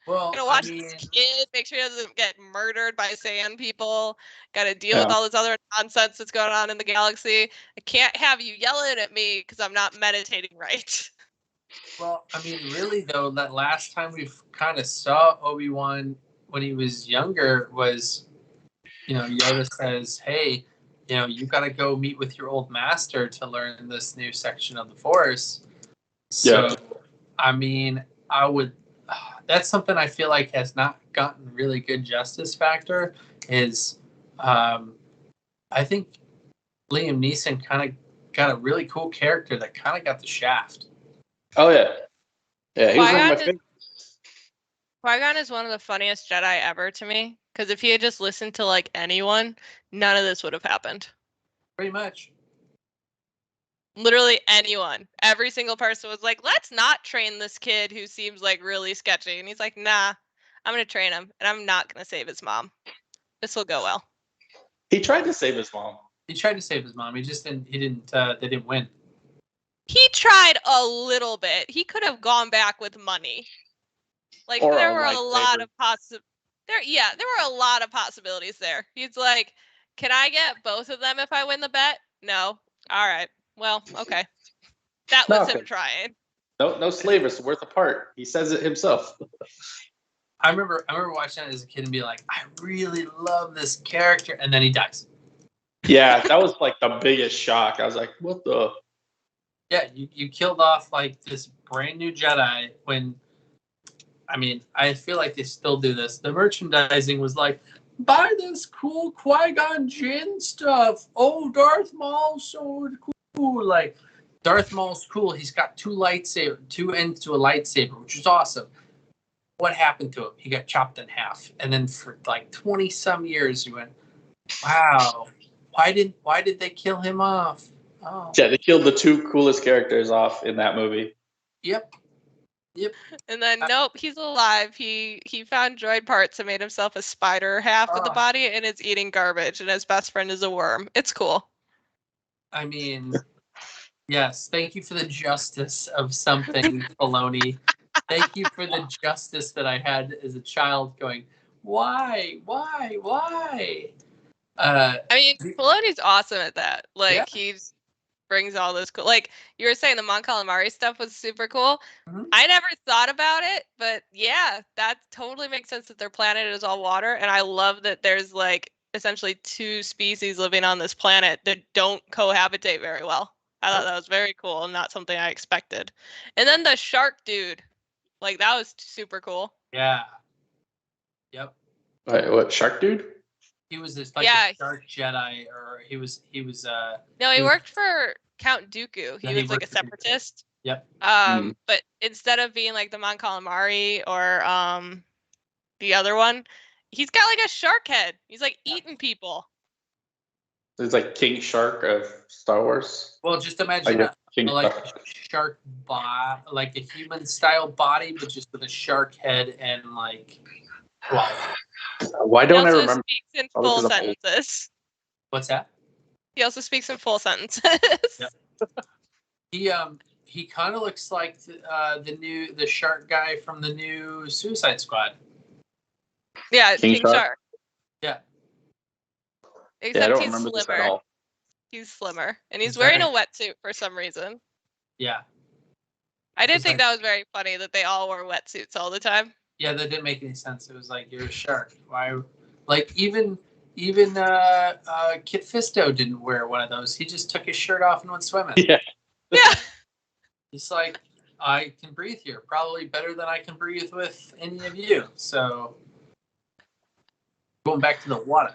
Well, Gonna watch this kid, make sure he doesn't get murdered by sand people. Gotta deal with all this other nonsense that's going on in the galaxy. I can't have you yelling at me because I'm not meditating right. Well, I mean, really though, that last time we kind of saw Obi-Wan when he was younger was, Yoda says, "Hey, you got to go meet with your old master to learn this new section of the Force." So I mean, I would. That's something I feel like has not gotten really good justice factor. Is I think Liam Neeson kind of got a really cool character that kind of got the shaft. Oh yeah, yeah. He was one of my Qui-Gon favorites. Qui-Gon is one of the funniest Jedi ever to me. Because if he had just listened to like anyone, none of this would have happened. Pretty much. Literally anyone. Every single person was like, let's not train this kid who seems like really sketchy. And he's like, nah, I'm going to train him and I'm not going to save his mom. This will go well. He tried to save his mom. He tried to save his mom. He just didn't. He didn't. They didn't win. He tried a little bit. He could have gone back with money. Like Or there a were a lot lightsaber. of there were a lot of possibilities there. He's like, can I get both of them if I win the bet? No. All right. Well, okay. That was him trying. No slavers worth apart. He says it himself. I remember watching that as a kid and be like, I really love this character, and then he dies. Yeah, that was like the biggest shock. I was like, what the? Yeah, you killed off like this brand new Jedi when, I mean, I feel like they still do this. The merchandising was like, buy this cool Qui-Gon Jinn stuff. Oh, Darth Maul's so cool. Like, Darth Maul's cool. He's got two ends to a lightsaber, which is awesome. What happened to him? He got chopped in half. And then for like 20 some years, you went, wow, why did they kill him off? Oh. Yeah, they killed the two coolest characters off in that movie. Yep. And then nope, he's alive. He found droid parts and made himself a spider half of the body and is eating garbage and his best friend is a worm. It's cool. I mean, yes, thank you for the justice of something, Filoni. Thank you for the justice that I had as a child going, why? I mean, Filoni's awesome at that. Like, he brings all this cool... Like, you were saying the Mon Calamari stuff was super cool. Mm-hmm. I never thought about it, but yeah, that totally makes sense that their planet is all water. And I love that there's, like, essentially two species living on this planet that don't cohabitate very well. I thought that was very cool and not something I expected. And then the shark dude. Like, that was super cool. Yeah. Yep. Wait, what, Shark Dude? He was this like a Shark Jedi, or he was No, he worked for Count Dooku. He was like a separatist. Yep. But instead of being like the Mon Calamari or the other one, he's got like a shark head. He's like eating people. It's like King Shark of Star Wars. Well, just imagine like a shark body, like a human style body, but just with a shark head and like. Wow. Why don't I remember? He also speaks in full sentences. What's that? He also speaks in full sentences. Yep. He kind of looks like the shark guy from the new Suicide Squad. Yeah, King Shark. Yeah. Except he's slimmer. He's slimmer, and he's wearing a wetsuit for some reason. Yeah. I did think that was very funny that they all wore wetsuits all the time. Yeah, that didn't make any sense. It was like, you're a shark. Why? Like even Kit Fisto didn't wear one of those. He just took his shirt off and went swimming. Yeah. Yeah. He's like, I can breathe here, probably better than I can breathe with any of you. So going back to the water.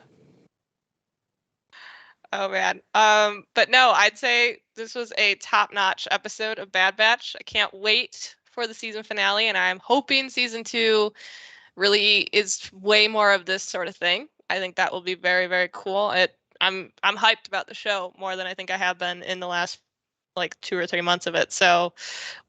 Oh man. But no, I'd say this was a top-notch episode of Bad Batch. I can't wait for the season finale, and I'm hoping season 2 really is way more of this sort of thing. I think that will be very, very cool. I'm hyped about the show more than I think I have been in the last like 2 or 3 months of it. So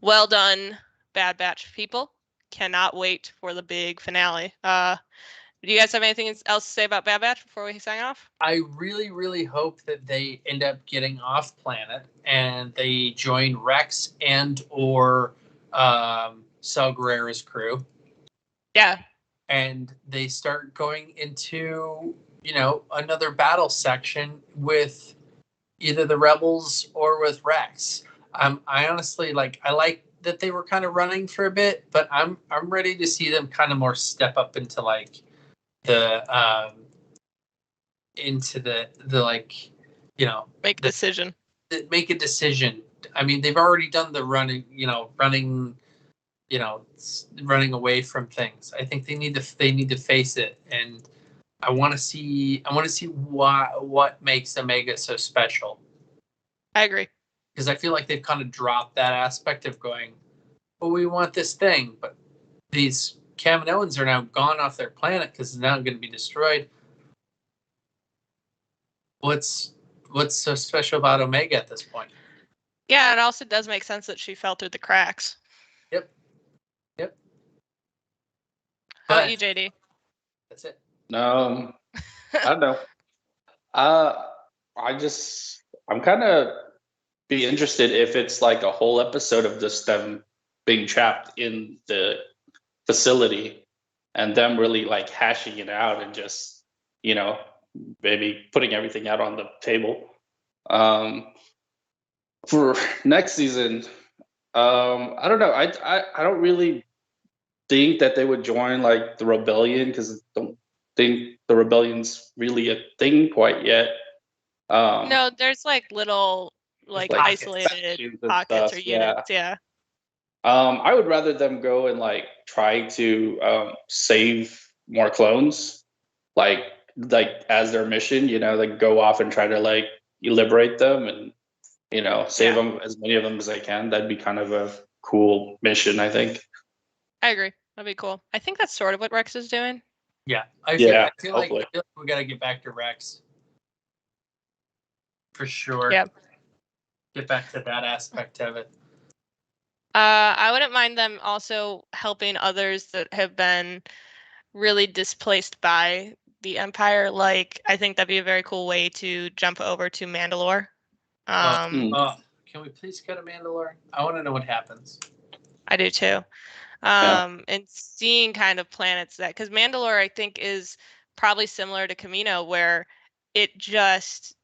well done, Bad Batch people. Cannot wait for the big finale. Do you guys have anything else to say about Bad Batch before we sign off? I really, really hope that they end up getting off planet and they join Rex and or Saw Gerrera's crew. Yeah. And they start going into, another battle section with either the Rebels or with Rex. I honestly I like that they were kind of running for a bit, but I'm ready to see them kind of more step up into make a decision. Make a decision. I mean, they've already done the running running away from things. I think they need to face it, and I want to see what makes Omega so special. I agree. Because I feel like they've kind of dropped that aspect of going, well, we want this thing, but these Kaminoans are now gone off their planet because it's now going to be destroyed. What's so special about Omega at this point? Yeah, it also does make sense that she fell through the cracks. Yep. How about you, JD? That's it. I don't know. I'm kind of be interested if it's like a whole episode of just them being trapped in the facility and them really like hashing it out and just, maybe putting everything out on the table. For next season, I don't know. I don't really think that they would join like the rebellion because I don't think the rebellion's really a thing quite yet. No, there's like little like isolated pockets or units. Yeah. I would rather them go and like try to save more clones, like as their mission. Like go off and try to like liberate them and save them, as many of them as they can. That'd be kind of a cool mission, I think. I agree. That'd be cool. I think that's sort of what Rex is doing. Yeah, I feel like we got to get back to Rex for sure. Yeah. Get back to that aspect of it. I wouldn't mind them also helping others that have been really displaced by the Empire. Like, I think that'd be a very cool way to jump over to Mandalore. Can we please go to Mandalore? I want to know what happens. I do too. And seeing kind of planets because Mandalore, I think, is probably similar to Camino, where it just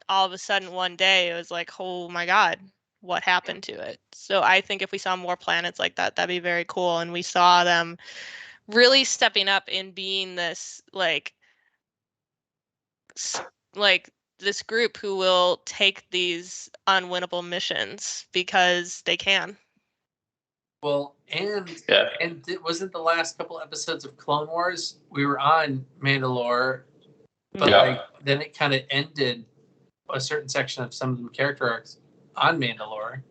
all of a sudden one day it was like, oh my God, what happened to it? So I think if we saw more planets like that, that'd be very cool. And we saw them really stepping up in being this like this group who will take these unwinnable missions because they can. Well, and it wasn't the last couple episodes of Clone Wars we were on Mandalore, but then it kind of ended a certain section of some of the character arcs on Mandalore.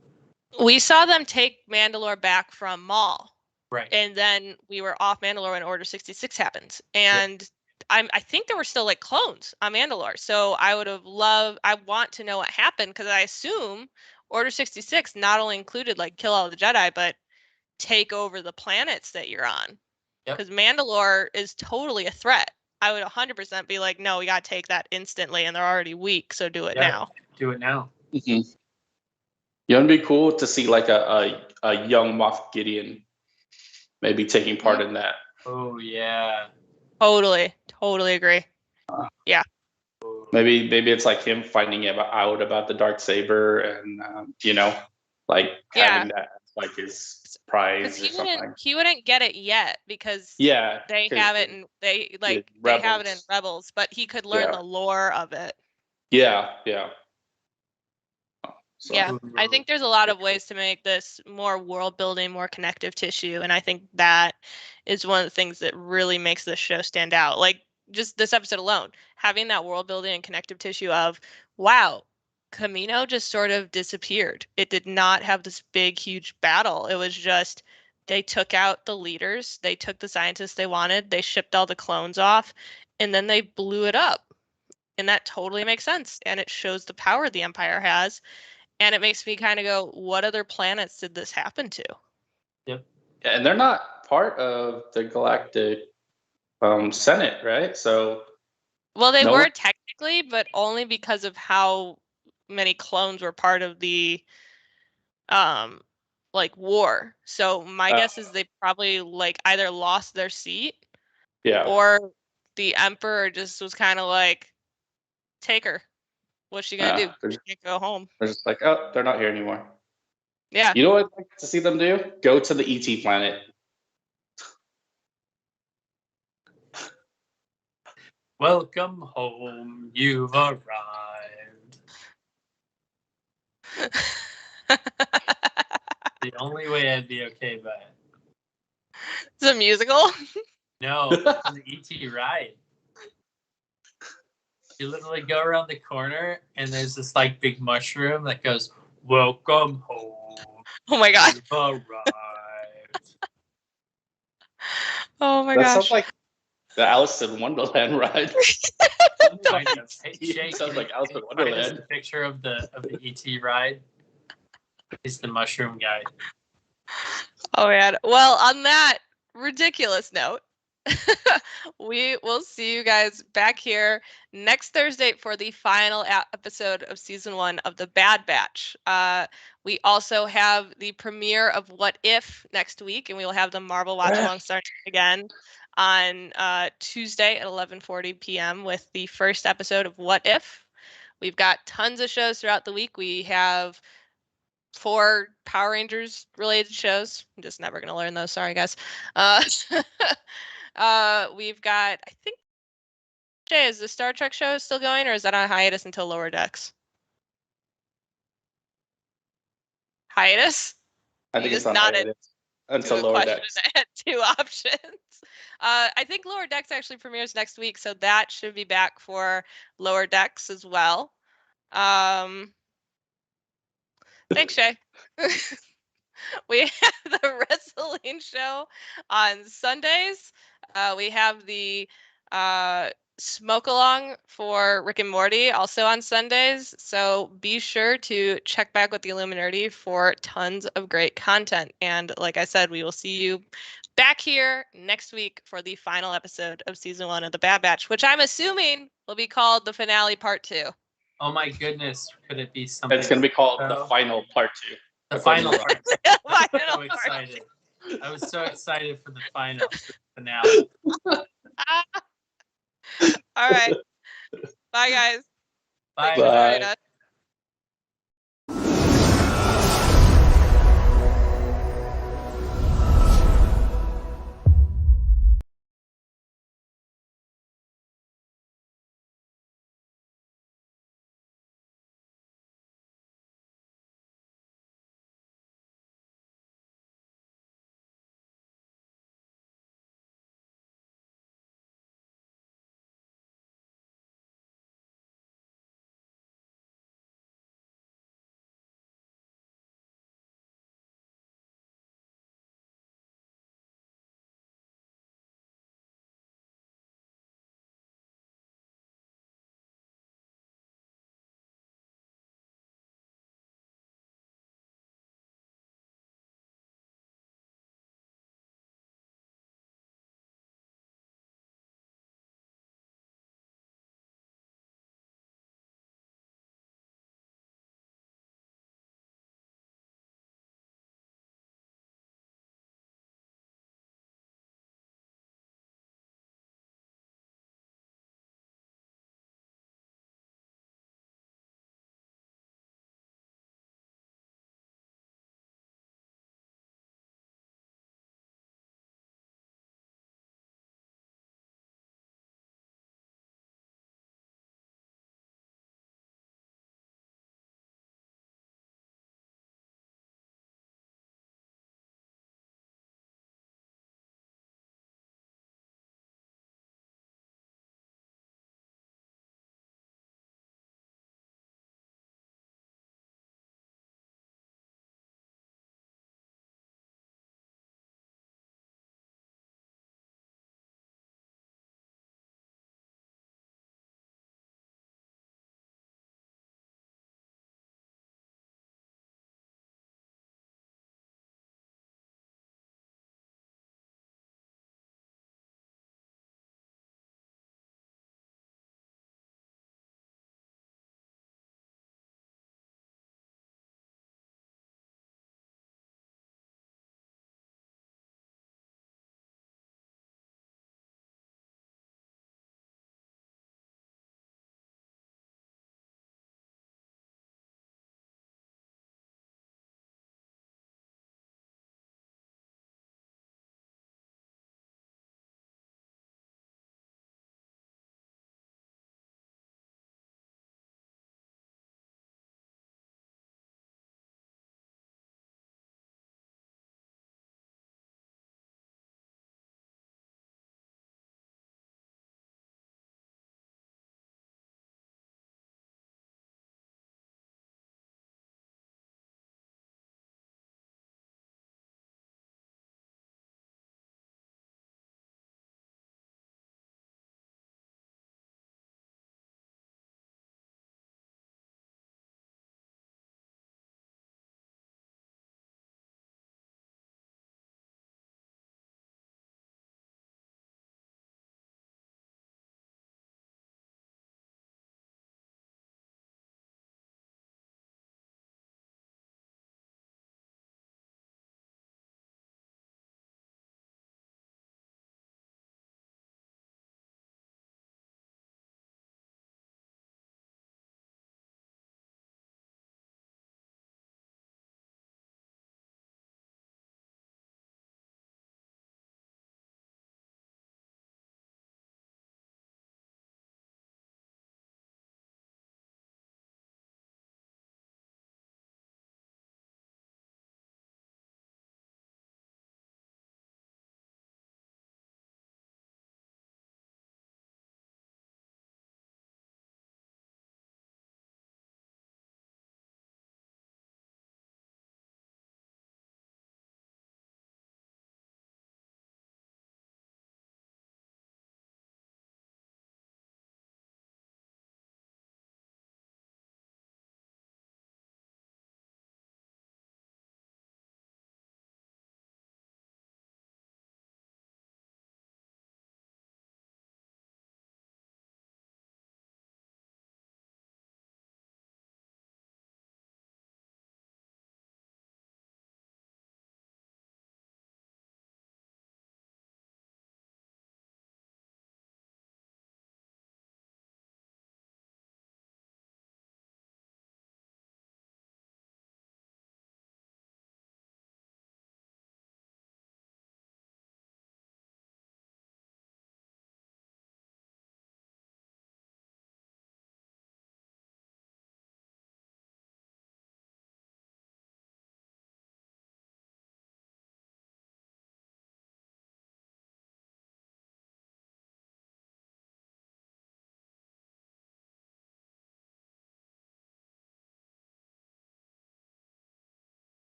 We saw them take Mandalore back from Maul. Right. And then we were off Mandalore when Order 66 happened. And I think there were still like clones on Mandalore. So I want to know what happened because I assume Order 66 not only included like kill all the Jedi, but take over the planets that you're on. Because Mandalore is totally a threat. I would 100% be like, no, we got to take that instantly, and they're already weak, so do it now. Do it now. Mm-hmm. It'd be cool to see like a young Moff Gideon maybe taking part in that. Oh yeah. Totally agree. Yeah. Maybe it's like him finding out about the Darksaber and having that like his prize or something. He wouldn't get it yet because they have it and they have it in Rebels, but he could learn the lore of it. Yeah. So. Yeah, I think there's a lot of ways to make this more world building, more connective tissue, and I think that is one of the things that really makes this show stand out. Like just this episode alone, having that world building and connective tissue of, wow, Camino just sort of disappeared. It did not have this big, huge battle. It was just they took out the leaders, they took the scientists they wanted, they shipped all the clones off, and then they blew it up. And that totally makes sense. And it shows the power the Empire has. And it makes me kind of go, what other planets did this happen to? Yep. Yeah, and they're not part of the Galactic Senate, right? So. Well, they were technically, but only because of how many clones were part of the war. So my guess is they probably like either lost their seat, or the Emperor just was kind of like, take her. What's she gonna do? She can't go home. They're just like, oh, they're not here anymore. Yeah. You know what I'd like to see them do? Go to the ET planet. Welcome home. You've arrived. The only way I'd be okay by it. It's a musical. No, it's an ET ride. You literally go around the corner and there's this like big mushroom that goes, "Welcome home. Oh my god. You've arrived." Oh my That gosh. sounds like the Alice in Wonderland ride. Kind of. Hey, Shay, Sounds can like you- Alice can in you find us Wonderland. a picture of the ET ride. He's the mushroom guy. Oh man. Well, on that ridiculous note, we will see you guys back here next Thursday for the final episode of season 1 of The Bad Batch. We also have the premiere of What If next week, and we will have the Marvel Watch Along starting again on Tuesday at 11:40 p.m. with the first episode of What If. We've got tons of shows throughout the week. We have 4 Power Rangers related shows. I'm just never gonna learn those. Sorry, guys. We've got, I think, Jay, is the Star Trek show still going, or is that on hiatus until Lower Decks? Hiatus? I You think it's just on nodded hiatus until to a Lower question Decks. that had 2 options. I think Lower Decks actually premieres next week, so that should be back for Lower Decks as well. Thanks, Shay. We have the wrestling show on Sundays. We have the smoke along for Rick and Morty also on Sundays. So be sure to check back with the Illuminerdi for tons of great content. And like I said, we will see you back here next week for the final episode of season 1 of The Bad Batch, which I'm assuming will be called the finale part 2. Oh my goodness, could it be something? It's going to be called so? The Final Part 2. The final part. I'm so Final part. excited. I was so excited for the final finale. All right. Bye, guys. Bye. Thanks for joining Bye. us.